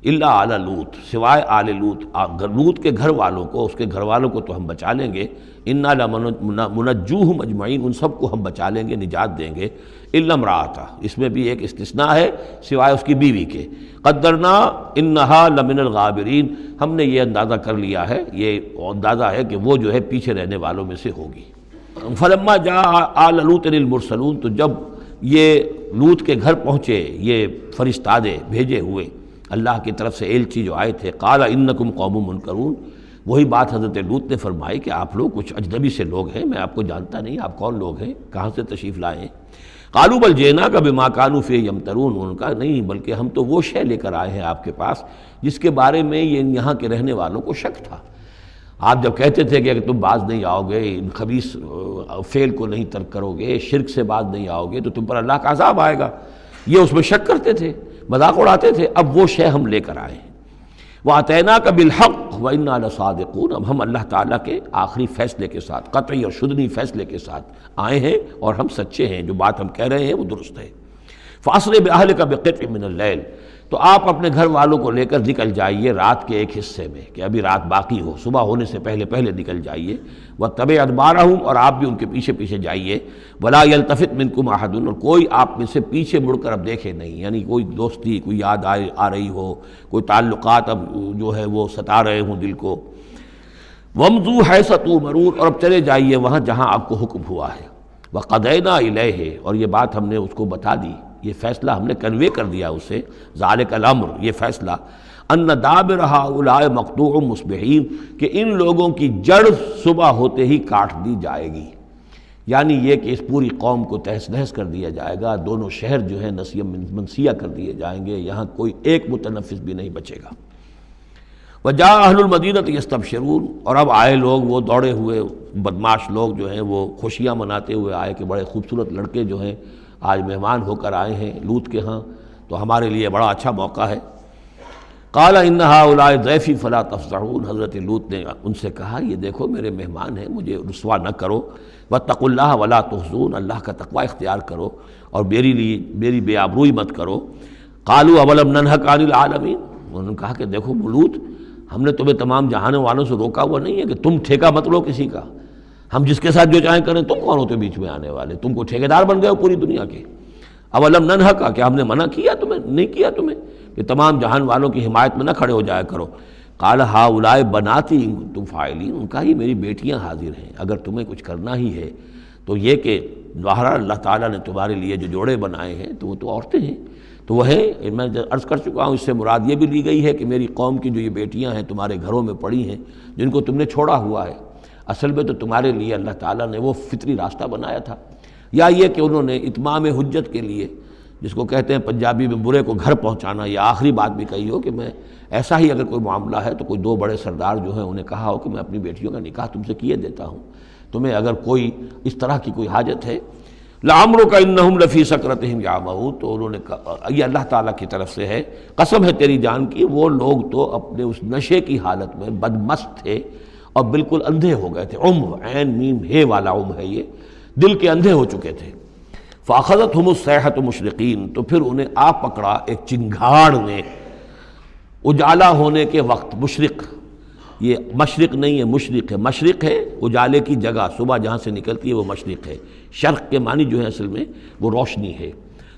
الا آل لوط، سوائے آل لوط، لوط کے گھر والوں کو، اس کے گھر والوں کو تو ہم بچا لیں گے، انا لمنجوہم اجمعین، ان سب کو ہم بچا لیں گے، نجات دیں گے، الا امرأتہ، اس میں بھی ایک استثناء ہے، سوائے اس کی بیوی کے، قدرنا انہا لمن الغابرین، ہم نے یہ اندازہ کر لیا ہے، یہ اندازہ ہے کہ وہ جو ہے پیچھے رہنے والوں میں سے ہوگی۔ فلما جاء آل لوط المرسلون، تو جب یہ لوط کے گھر پہنچے یہ فرشتادے بھیجے ہوئے اللہ کی طرف سے ایلچی جو آئے تھے، قال انکم قوم منکرون، وہی بات حضرت لوط نے فرمائی کہ آپ لوگ کچھ اجنبی سے لوگ ہیں، میں آپ کو جانتا نہیں، آپ کون لوگ ہیں، کہاں سے تشریف لائے ہیں۔ قالوا بل جئناک بما كانوا فیہ یمترون، ان کا نہیں، بلکہ ہم تو وہ شے لے کر آئے ہیں آپ کے پاس جس کے بارے میں یہاں کے رہنے والوں کو شک تھا۔ آپ جب کہتے تھے کہ اگر تم باز نہیں آؤ گے، ان خبیث فعل کو نہیں ترک کرو گے، شرک سے باز نہیں آؤ گے تو تم پر اللہ کا عذاب آئے گا، یہ اس میں شک کرتے تھے، مذاق اڑاتے تھے۔ اب وہ شے ہم لے کر آئے ہیں، وَأَتَيْنَاكَ بِالْحَقِّ وَإِنَّا لَصَادِقُونَ، اب ہم اللہ تعالیٰ کے آخری فیصلے کے ساتھ، قطعی اور شدنی فیصلے کے ساتھ آئے ہیں اور ہم سچے ہیں، جو بات ہم کہہ رہے ہیں وہ درست ہے۔ فَأَسْرِ بِأَهْلِكَ بِقِطْعٍ مِّنَ اللَّيْلِ، تو آپ اپنے گھر والوں کو لے کر نکل جائیے رات کے ایک حصے میں، کہ ابھی رات باقی ہو، صبح ہونے سے پہلے پہلے نکل جائیے، وَاتَّبِعْ أَدْبَارَهُمْ، اور آپ بھی ان کے پیچھے پیچھے جائیے، وَلَا يَلْتَفِتْ مِنْكُمْ أَحَدٌ، اور کوئی آپ میں سے پیچھے مڑ کر اب دیکھے نہیں، یعنی کوئی دوستی، کوئی یاد آ رہی ہو، کوئی تعلقات اب جو ہے وہ ستا رہے ہوں دل کو۔ وَامْضُوا حَيْثَ تُؤْمَرُونَ، اور اب چلے جائیے وہاں جہاں آپ کو حکم ہوا ہے۔ وَقَضَيْنَا إِلَيْهِ، اور یہ بات ہم نے اس کو بتا دی، یہ فیصلہ ہم نے کنوے کر دیا اسے، ذالک الامر، یہ فیصلہ، ان دابر ہؤلاء مقطوع مصبحین، کہ ان لوگوں کی جڑ صبح ہوتے ہی کاٹ دی جائے گی، یعنی یہ کہ اس پوری قوم کو تہس نہس کر دیا جائے گا، دونوں شہر جو ہیں نسیہ منسیہ کر دیے جائیں گے، یہاں کوئی ایک متنفس بھی نہیں بچے گا۔ وجاء اہل المدینہ یستبشرون، اور اب آئے لوگ، وہ دوڑے ہوئے بدماش لوگ جو ہیں وہ خوشیاں مناتے ہوئے آئے کہ بڑے خوبصورت لڑکے جو ہیں آج مہمان ہو کر آئے ہیں لوط کے ہاں، تو ہمارے لیے بڑا اچھا موقع ہے۔ قال ان ہؤلاء ضیفی فلا تفضحون، حضرت لوط نے ان سے کہا یہ دیکھو میرے مہمان ہیں، مجھے رسوا نہ کرو، واتقوا اللہ ولا تخزون، اللہ کا تقوی اختیار کرو اور میری بے آبروئی مت کرو۔ قالوا اولم ننہک عن العالمین، انہوں نے کہا کہ دیکھو لوط، ہم نے تمہیں تمام جہانوں والوں سے روکا ہوا نہیں ہے کہ تم ٹھیکہ مت لو کسی کا، ہم جس کے ساتھ جو چاہیں کریں، تم کون ہوتے بیچ میں آنے والے، تم کو ٹھیکیدار بن گئے ہو پوری دنیا کے۔ اولم ننہک، کیا ہم نے منع کیا تمہیں، نہیں کیا تمہیں کہ تمام جہان والوں کی حمایت میں نہ کھڑے ہو جایا کرو۔ قال ہؤلاء بناتی ان کنتم فاعلین، ان کا یہ میری بیٹیاں حاضر ہیں، اگر تمہیں کچھ کرنا ہی ہے تو یہ کہ ظاہر اللہ تعالیٰ نے تمہارے لیے جو جوڑے بنائے ہیں تو وہ تو عورتیں ہیں، تو وہ ہے، میں عرض کر چکا ہوں، اس سے مراد یہ بھی لی گئی ہے کہ میری قوم کی جو یہ بیٹیاں ہیں تمہارے گھروں میں پڑی ہیں، جن کو تم نے چھوڑا ہوا ہے، اصل میں تو تمہارے لیے اللہ تعالیٰ نے وہ فطری راستہ بنایا تھا، یا یہ کہ انہوں نے اتمام حجت کے لیے، جس کو کہتے ہیں پنجابی میں برے کو گھر پہنچانا، یا آخری بات بھی کہی ہو کہ میں ایسا ہی اگر کوئی معاملہ ہے تو کوئی دو بڑے سردار جو ہیں انہیں کہا ہو کہ میں اپنی بیٹیوں کا نکاح تم سے کیے دیتا ہوں، تمہیں اگر کوئی اس طرح کی کوئی حاجت ہے۔ لعمرک انہم لفی سکرتہم یعمہون، تو انہوں نے کہا، یہ اللہ تعالیٰ کی طرف سے ہے، قسم ہے تیری جان کی، وہ لوگ تو اپنے اس نشے کی حالت میں بدمست تھے اور بالکل اندھے ہو گئے تھے، عین میم ہے والا ہے، یہ دل کے اندھے ہو چکے تھے۔ فاخذتہم الصیحۃ مشرقین، تو پھر انہیں آ پکڑا ایک چنگھاڑ نے اجالا ہونے کے وقت۔ مشرق، یہ مشرق نہیں ہے مشرق ہے، مشرق ہے اجالے کی جگہ، صبح جہاں سے نکلتی ہے وہ مشرق ہے، شرق کے معنی جو ہے اصل میں وہ روشنی ہے،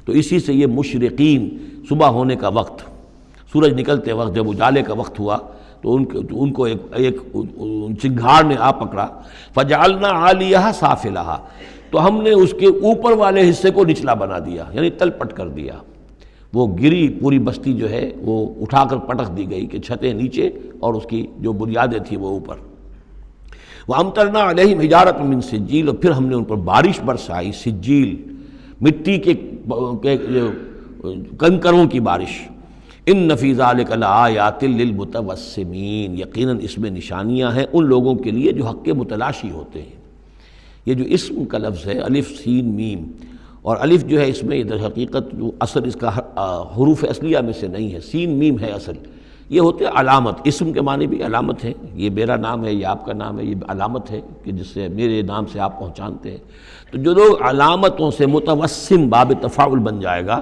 تو اسی سے یہ مشرقین، صبح ہونے کا وقت، سورج نکلتے وقت جب اجالے کا وقت ہوا تو ان کو ایک چنگھاڑ نے آ پکڑا۔ فجعلنا عالیہا سافلہا، تو ہم نے اس کے اوپر والے حصے کو نچلا بنا دیا، یعنی تل پٹ کر دیا، وہ گری، پوری بستی جو ہے وہ اٹھا کر پٹک دی گئی کہ چھتیں نیچے اور اس کی جو بنیادیں تھیں وہ اوپر۔ وَأَمْطَرْنَا عَلَيْهِمْ حِجَارَةً مِّن سِجِّيلٍ، اور پھر ہم نے ان پر بارش برسائی، سجیل، مٹی کے کنکروں کی بارش۔ ان فی ذلک لآیات للمتوسمین، یقیناً اس میں نشانیاں ہیں ان لوگوں کے لیے جو حق کے متلاشی ہوتے ہیں۔ یہ جو اسم کا لفظ ہے الف سین میم، اور الف جو ہے اس میں در حقیقت جو اصل اس کا حروف اصلیہ میں سے نہیں ہے، سین میم ہے اصل، یہ ہوتے ہیں علامت، اسم کے معنی بھی علامت ہے، یہ میرا نام ہے، یہ آپ کا نام ہے، یہ علامت ہے کہ جس سے میرے نام سے آپ پہچانتے ہیں۔ تو جو لوگ علامتوں سے متوسم، باب تفاعل بن جائے گا،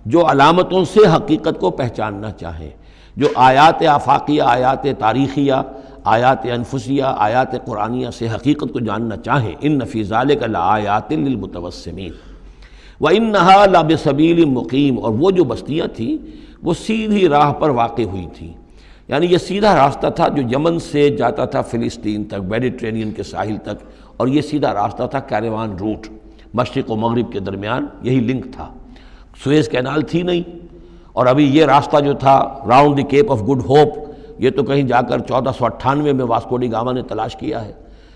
جو علامتوں سے حقیقت کو پہچاننا چاہیں، جو آیات آفاقیہ، آیات تاریخیہ، آیات انفسیہ، آیات قرآنیہ سے حقیقت کو جاننا چاہیں، ان فی ذلک لآیات للمتوسمین وانھا لبسبیل مقیم، اور وہ جو بستیاں تھیں وہ سیدھی راہ پر واقع ہوئی تھیں، یعنی یہ سیدھا راستہ تھا جو یمن سے جاتا تھا فلسطین تک، میڈیٹرینین کے ساحل تک، اور یہ سیدھا راستہ تھا کیروان روٹ، مشرق و مغرب کے درمیان یہی لنک تھا، سویز کینال تھی نہیں، اور ابھی یہ راستہ جو تھا round the Cape of Good Hope, یہ تو کہیں جا کر 1498 میں واسکو ڈی گاما نے تلاش کیا ہے،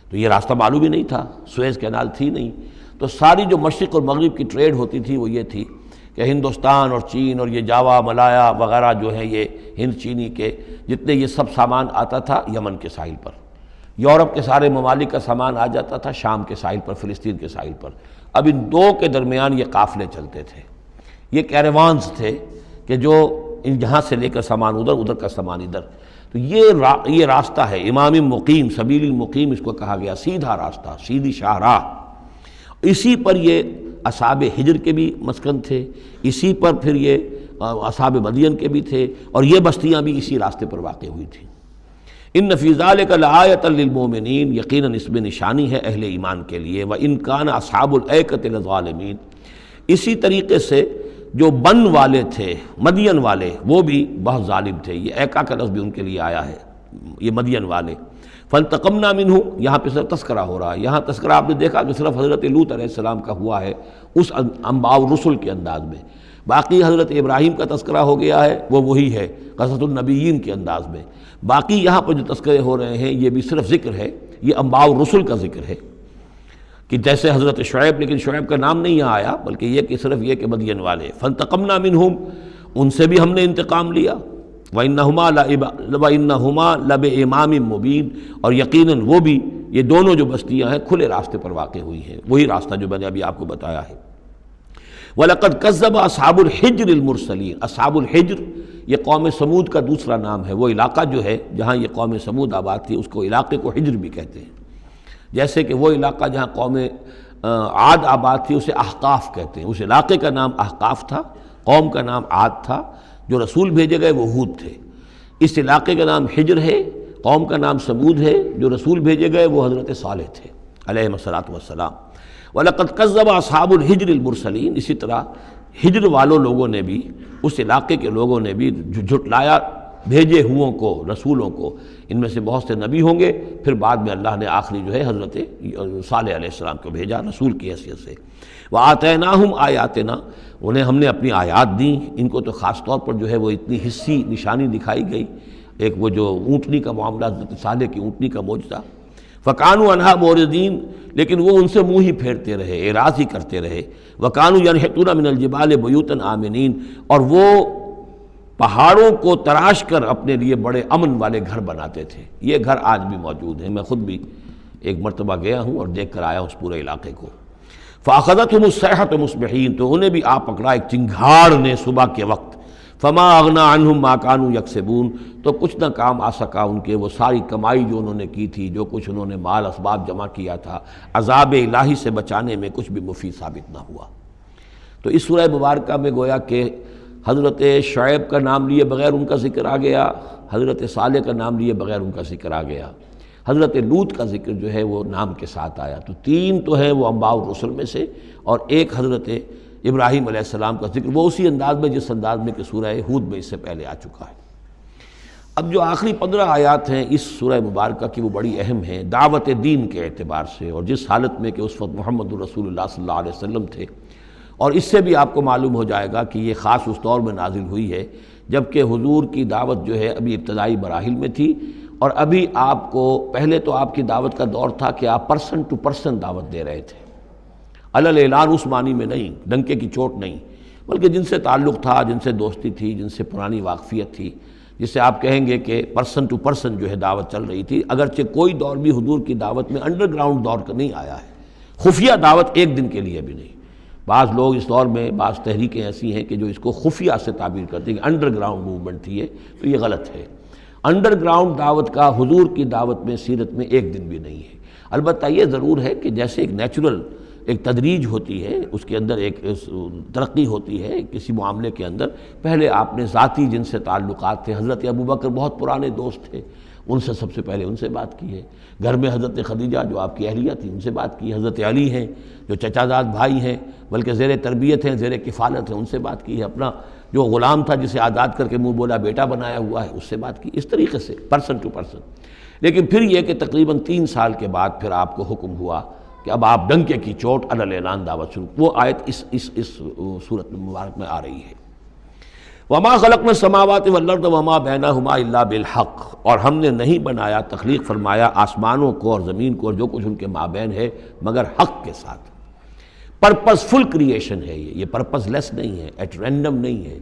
تو یہ راستہ معلوم ہی نہیں تھا، سویز کینال تھی نہیں، تو ساری جو مشرق اور مغرب کی ٹریڈ ہوتی تھی وہ یہ تھی کہ ہندوستان اور چین اور یہ جاوا ملایا وغیرہ جو ہیں، یہ ہند چینی کے جتنے یہ سب سامان آتا تھا یمن کے ساحل پر، یورپ کے سارے ممالک کا سامان آ جاتا تھا شام کے ساحل پر، فلسطین کے ساحل پر۔ اب ان دو کے درمیان یہ قافلے چلتے تھے، یہ کیروانز تھے کہ جو یہاں سے لے کر سامان ادھر، ادھر کا سامان ادھر۔ تو یہ راستہ ہے امام مقیم، سبیل المقیم اس کو کہا گیا، سیدھا راستہ، سیدھی شاہراہ۔ اسی پر یہ اصحاب ہجر کے بھی مسکن تھے، اسی پر پھر یہ اصحاب مدین کے بھی تھے، اور یہ بستیاں بھی اسی راستے پر واقع ہوئی تھیں۔ ان فی ذلک لآیۃ للمؤمنین، یقیناً اس میں نشانی ہے اہل ایمان کے لیے۔ وان کان اصحاب الایکۃ لظالمین، اسی طریقے سے جو بن والے تھے، مدین والے، وہ بھی بہت ظالم تھے۔ یہ ایکا کا لفظ بھی ان کے لیے آیا ہے، یہ مدین والے۔ فانتقمنا منہ، یہاں پہ صرف تذکرہ ہو رہا ہے، یہاں تذکرہ آپ نے دیکھا کہ صرف حضرت لوط علیہ السلام کا ہوا ہے اس انباء الرسل کے انداز میں، باقی حضرت ابراہیم کا تذکرہ ہو گیا ہے، وہ وہی ہے قصص النبیین کے انداز میں۔ باقی یہاں پر جو تذکرے ہو رہے ہیں یہ بھی صرف ذکر ہے، یہ انباء الرسل کا ذکر ہے، کہ جیسے حضرت شعیب، لیکن شعیب کا نام نہیں یہاں آیا، بلکہ یہ کہ صرف یہ کہ مدین والے۔ فانتقمنا منہم، ان سے بھی ہم نے انتقام لیا۔ وَإِنَّهُمَا لَبِإِمَامٍ مُّبِينٍ، اور یقیناً وہ بھی، یہ دونوں جو بستیاں ہیں کھلے راستے پر واقع ہوئی ہیں، وہی راستہ جو میں نے ابھی آپ کو بتایا ہے۔ وَلَقَدْ كَذَّبَ أَصْحَابُ الْحِجْرِ الْمُرْسَلِينَ، اصحاب الحجر یہ قوم سمود کا دوسرا نام ہے، وہ علاقہ جو ہے جہاں یہ قوم سمود آباد تھی اس کو علاقے کو حجر بھی کہتے ہیں، جیسے کہ وہ علاقہ جہاں قوم عاد آباد تھی اسے احقاف کہتے ہیں، اس علاقے کا نام احقاف تھا، قوم کا نام عاد تھا، جو رسول بھیجے گئے وہ ہود تھے۔ اس علاقے کا نام حجر ہے، قوم کا نام سمود ہے، جو رسول بھیجے گئے وہ حضرت صالح تھے علیہ الصلاۃ والسلام۔ وَلَقَدْ كَذَّبَ أَصْحَابُ الْحِجْرِ الْمُرْسَلِينَ، اسی طرح ہجر والوں لوگوں نے بھی، اس علاقے کے لوگوں نے بھی جھٹلایا بھیجے ہوں کو، رسولوں کو۔ ان میں سے بہت سے نبی ہوں گے، پھر بعد میں اللہ نے آخری جو ہے حضرت صالح علیہ السلام کو بھیجا رسول کی حیثیت سے۔ وَآتَيْنَاهُمْ آیَاتِنَا، انہیں ہم نے اپنی آیات دیں، ان کو تو خاص طور پر جو ہے وہ اتنی حصی نشانی دکھائی گئی، ایک وہ جو اونٹنی کا معاملہ، حضرت صالح کی اونٹنی کا معجزہ۔ فَكَانُوا عَنْهَا مُعْرِضِينَ، لیکن وہ ان سے منہ ہی پھیرتے رہے، اعراض ہی کرتے رہے۔ وَكَانُوا يَنْحِتُونَ مِنَ الْجِبَالِ بُيُوتًا آمِنِينَ، اور وہ پہاڑوں کو تراش کر اپنے لیے بڑے امن والے گھر بناتے تھے۔ یہ گھر آج بھی موجود ہیں، میں خود بھی ایک مرتبہ گیا ہوں اور دیکھ کر آیا ہوں اس پورے علاقے کو۔ فَأَخَذَتْهُمُ الصَّيْحَةُ مُصْبِحِينَ، تو انہیں بھی آ پکڑا ایک چنگھاڑ نے صبح کے وقت۔ فَمَا أَغْنَىٰ عَنْهُمْ مَا كَانُوا يَكْسِبُونَ، تو کچھ نہ کام آ سکا ان کے وہ ساری کمائی جو انہوں نے کی تھی، جو کچھ انہوں نے مال اسباب جمع کیا تھا، عذاب الہی سے بچانے میں کچھ بھی مفید ثابت نہ ہوا۔ تو اس سورہ مبارکہ میں گویا کہ حضرت شعیب کا نام لیے بغیر ان کا ذکر آ گیا، حضرت صالح کا نام لیے بغیر ان کا ذکر آ گیا، حضرت لوط کا ذکر جو ہے وہ نام کے ساتھ آیا۔ تو تین تو ہیں وہ انباء الرسل میں سے، اور ایک حضرت ابراہیم علیہ السلام کا ذکر، وہ اسی انداز میں جس انداز میں کہ سورہ ہود میں اس سے پہلے آ چکا ہے۔ اب جو آخری 15 آیات ہیں اس سورہ مبارکہ کی وہ بڑی اہم ہیں دعوت دین کے اعتبار سے، اور جس حالت میں کہ اس وقت محمد الرسول اللہ صلی اللہ علیہ وسلم تھے، اور اس سے بھی آپ کو معلوم ہو جائے گا کہ یہ خاص اس دور میں نازل ہوئی ہے جب کہ حضور کی دعوت جو ہے ابھی ابتدائی مراحل میں تھی، اور ابھی آپ کو پہلے تو آپ کی دعوت کا دور تھا کہ آپ پرسن ٹو پرسن دعوت دے رہے تھے، علل اعلان اس معنی میں نہیں، ڈنکے کی چوٹ نہیں، بلکہ جن سے تعلق تھا، جن سے دوستی تھی، جن سے پرانی واقفیت تھی، جس سے آپ کہیں گے کہ پرسن ٹو پرسن جو ہے دعوت چل رہی تھی۔ اگرچہ کوئی دور بھی حضور کی دعوت میں انڈر گراؤنڈ دور کا نہیں آیا ہے، خفیہ دعوت ایک دن کے لیے بھی نہیں۔ بعض لوگ اس دور میں بعض تحریکیں ایسی ہیں کہ جو اس کو خفیہ سے تعبیر کرتے ہیں کہ انڈر گراؤنڈ موومنٹ تھی، تو یہ غلط ہے۔ انڈر گراؤنڈ دعوت کا حضور کی دعوت میں سیرت میں ایک دن بھی نہیں ہے۔ البتہ یہ ضرور ہے کہ جیسے ایک نیچرل ایک تدریج ہوتی ہے، اس کے اندر ایک ترقی ہوتی ہے کسی معاملے کے اندر، پہلے آپ نے ذاتی جن سے تعلقات تھے، حضرت ابوبکر بہت پرانے دوست تھے، ان سے سب سے پہلے ان سے بات کی ہے، گھر میں حضرت خدیجہ جو آپ کی اہلیہ تھی ان سے بات کی، حضرت علی ہیں جو چچا زاد بھائی ہیں بلکہ زیر تربیت ہیں، زیر کفالت ہیں، ان سے بات کی ہے، اپنا جو غلام تھا جسے آزاد کر کے منہ بولا بیٹا بنایا ہوا ہے اس سے بات کی، اس طریقے سے پرسن ٹو پرسن۔ لیکن پھر یہ کہ تقریباً 3 سال کے بعد پھر آپ کو حکم ہوا کہ اب آپ ڈنکے کی چوٹ علی اعلان دعوت شروع، وہ آیت اس صورت مبارک میں آ رہی ہے۔ وما خلقنا السماوات والارض وما بینہما الا بالحق، اور ہم نے نہیں بنایا، تخلیق فرمایا آسمانوں کو اور زمین کو اور جو کچھ ان کے مابین ہے مگر حق کے ساتھ۔ پرپز فل کریشن ہے، یہ پرپز لیس نہیں ہے، ایٹ رینڈم نہیں ہے،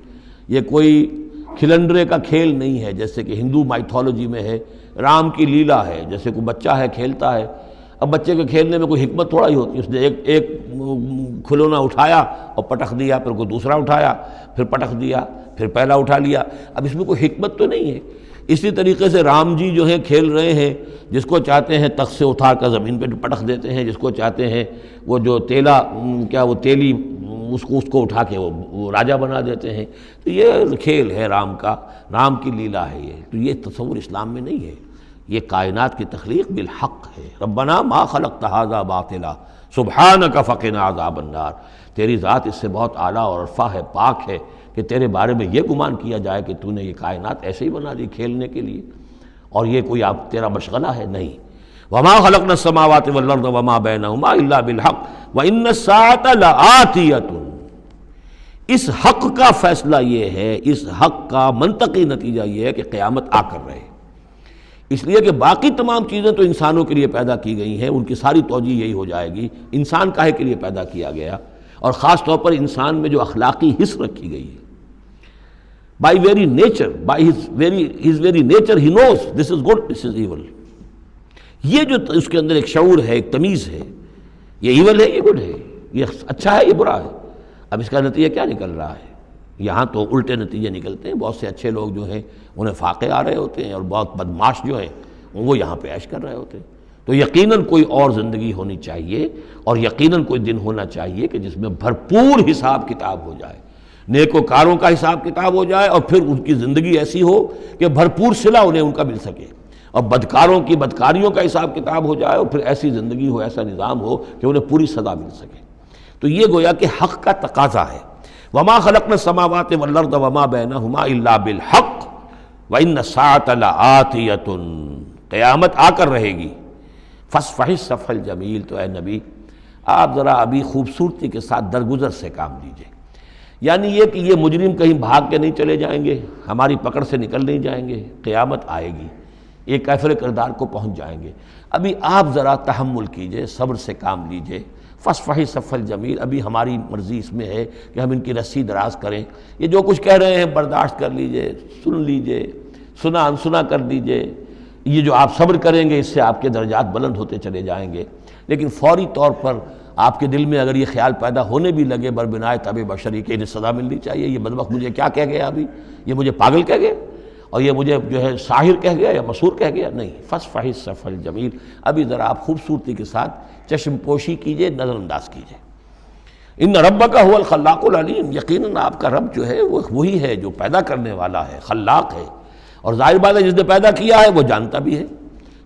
یہ کوئی کھلنڈرے کا کھیل نہیں ہے جیسے کہ ہندو مائتھولوجی میں ہے، رام کی لیلا ہے، جیسے کوئی بچہ ہے کھیلتا ہے۔ اب بچے کے کھیلنے میں کوئی حکمت تھوڑا ہی ہوتی ہے، اس نے ایک کھلونا اٹھایا اور پٹخ دیا، پھر کوئی دوسرا اٹھایا، پھر پٹخ دیا، پھر پہلا اٹھا لیا۔ اب اس میں کوئی حکمت تو نہیں ہے۔ اسی طریقے سے رام جی جو ہیں کھیل رہے ہیں، جس کو چاہتے ہیں تخت سے اٹھا کر زمین پہ پٹخ دیتے ہیں، جس کو چاہتے ہیں وہ جو تیلی اس کو اٹھا کے وہ راجہ بنا دیتے ہیں۔ تو یہ کھیل ہے رام کا، رام کی لیلا ہے یہ۔ تو یہ تصور اسلام میں نہیں ہے، یہ کائنات کی تخلیق بالحق ہے۔ ربنا ما خلقت ھذا باطلا سبحانک فقنا عذاب النار۔ تیری ذات اس سے بہت اعلیٰ اور عرفہ ہے، پاک ہے کہ تیرے بارے میں یہ گمان کیا جائے کہ تو نے یہ کائنات ایسے ہی بنا دی کھیلنے کے لیے، اور یہ کوئی تیرا مشغلہ ہے، نہیں۔ وما خلقنا السماوات والارض وما بینہما الا بالحق وان الساعة لآتیۃ۔ اس حق کا فیصلہ یہ ہے، اس حق کا منطقی نتیجہ یہ ہے کہ قیامت آ کر رہے، اس لیے کہ باقی تمام چیزیں تو انسانوں کے لیے پیدا کی گئی ہیں، ان کی ساری توجہ یہی ہو جائے گی انسان کاہے کے لیے پیدا کیا گیا، اور خاص طور پر انسان میں جو اخلاقی حس رکھی گئی ہے۔ By very nature, by his very nature he knows this is good this is evil. یہ جو اس کے اندر ایک شعور ہے، ایک تمیز ہے، یہ ایول ہے، یہ گڈ ہے، یہ اچھا ہے، یہ برا ہے۔ اب اس کا نتیجہ کیا نکل رہا ہے؟ یہاں تو الٹے نتیجے نکلتے ہیں۔ بہت سے اچھے لوگ جو ہیں انہیں فاقے آ رہے ہوتے ہیں، اور بہت بدماش جو ہیں وہ یہاں پہ عیش کر رہے ہوتے ہیں۔ تو یقیناً کوئی اور زندگی ہونی چاہیے، اور یقیناً کوئی دن ہونا چاہیے کہ جس میں بھرپور حساب کتاب ہو جائے، نیک و کاروں کا حساب کتاب ہو جائے، اور پھر ان کی زندگی ایسی ہو کہ بھرپور صلہ انہیں ان کا مل سکے، اور بدکاروں کی بدکاریوں کا حساب کتاب ہو جائے، اور پھر ایسی زندگی ہو، ایسا نظام ہو کہ انہیں پوری سزا مل سکے۔ تو یہ گویا کہ حق کا تقاضا ہے۔ وما خلقنا السماوات والارض وما بینہما الا بالحق وان الساعة لآتیۃ۔ قیامت آ کر رہے گی۔ فاصفح الصفح الجمیل۔ تو اے نبی آپ ذرا ابھی خوبصورتی کے ساتھ درگزر سے کام لیجئے، یعنی یہ کہ یہ مجرم کہیں بھاگ کے نہیں چلے جائیں گے، ہماری پکڑ سے نکل نہیں جائیں گے، قیامت آئے گی، ایک کیفر کردار کو پہنچ جائیں گے۔ ابھی آپ ذرا تحمل کیجئے، صبر سے کام لیجئے۔ فاصفح الصفح الجمیل، ابھی ہماری مرضی اس میں ہے کہ ہم ان کی رسی دراز کریں، یہ جو کچھ کہہ رہے ہیں برداشت کر لیجئے، سن لیجئے، سنا انسنا کر لیجئے۔ یہ جو آپ صبر کریں گے اس سے آپ کے درجات بلند ہوتے چلے جائیں گے۔ لیکن فوری طور پر آپ کے دل میں اگر یہ خیال پیدا ہونے بھی لگے بربنائے طبع بشری کہ انہیں سزا ملنی چاہیے، یہ بدبخت مجھے کیا کہہ گیا، ابھی یہ مجھے پاگل کہہ گیا، اور یہ مجھے جو ہے ساحر کہہ گیا یا مسحور کہہ گیا، نہیں۔ فاصفح الصفح الجمیل، ابھی ذرا آپ خوبصورتی کے ساتھ چشم پوشی کیجئے، نظر انداز کیجئے۔ ان ربک هو الخلاق العلیم، یقیناً آپ کا رب جو ہے وہ وہی ہے جو پیدا کرنے والا ہے، خلاق ہے، اور ظاہر بات ہے جس نے پیدا کیا ہے وہ جانتا بھی ہے۔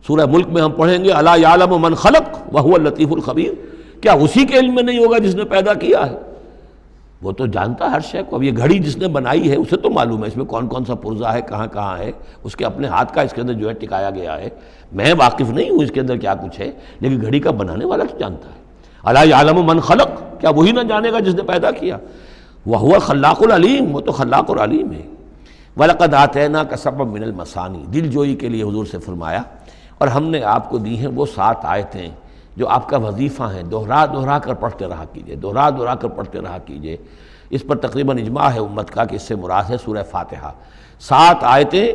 سورہ ملک میں ہم پڑھیں گے الا یعلم من خلق وهو اللطیف الخبیر، کیا اسی کے علم میں نہیں ہوگا جس نے پیدا کیا ہے؟ وہ تو جانتا ہے ہر شے کو۔ اب یہ گھڑی جس نے بنائی ہے اسے تو معلوم ہے اس میں کون کون سا پرزہ ہے، کہاں کہاں ہے، اس کے اپنے ہاتھ کا اس کے اندر جو ہے ٹکایا گیا ہے۔ میں واقف نہیں ہوں اس کے اندر کیا کچھ ہے، لیکن گھڑی کا بنانے والا تو جانتا ہے۔ الا یعلم من خلق، کیا وہی نہ جانے گا جس نے پیدا کیا؟ وہو الخلاق العلیم، وہ تو خلاق اور علیم ہے۔ وَلَقَدْ آتَيْنَاكَ سَبْعًا مِنَ الْمَثَانِي، دل جوئی کے لیے حضور سے فرمایا، اور ہم نے آپ کو دی ہیں وہ 7 آیتیں جو آپ کا وظیفہ ہیں، دوہرا دوہرا کر پڑھتے رہا کیجئے، دوہرا دوہرا کر پڑھتے رہا کیجئے۔ اس پر تقریباً اجماع ہے امت کا کہ اس سے مراد ہے سورہ فاتحہ۔ 7 آیتیں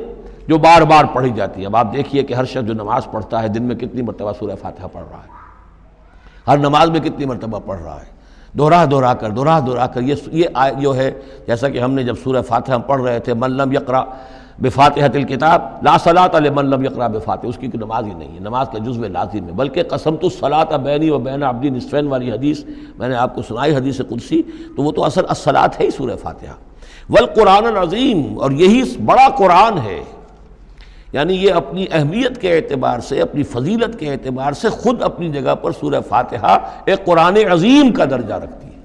جو بار بار پڑھی جاتی ہیں۔ اب آپ دیکھیے کہ ہر شخص جو نماز پڑھتا ہے دن میں کتنی مرتبہ سورہ فاتحہ پڑھ رہا ہے، ہر نماز میں کتنی مرتبہ پڑھ رہا ہے، دوہرا دوہرا کر یہ جو ہے، جیسا کہ ہم نے جب سورہ فاتحہ پڑھ رہے تھے، من لم یقرأ بفاتحۃ الکتاب لا صلاۃ لمن لم یقرأ بفاتحہ، اس کی کوئی نماز ہی نہیں ہے، نماز کا جزو لازم ہے۔ بلکہ قسمت الصلاۃ بینی و بین عبدی نصفین والی حدیث میں نے آپ کو سنائی، حدیث قدسی، تو وہ تو اصل الصلاۃ ہے ہی سورہ فاتحہ۔ والقرآن العظیم، اور یہی بڑا قرآن ہے، یعنی یہ اپنی اہمیت کے اعتبار سے، اپنی فضیلت کے اعتبار سے خود اپنی جگہ پر سورہ فاتحہ ایک قرآن عظیم کا درجہ رکھتی ہے۔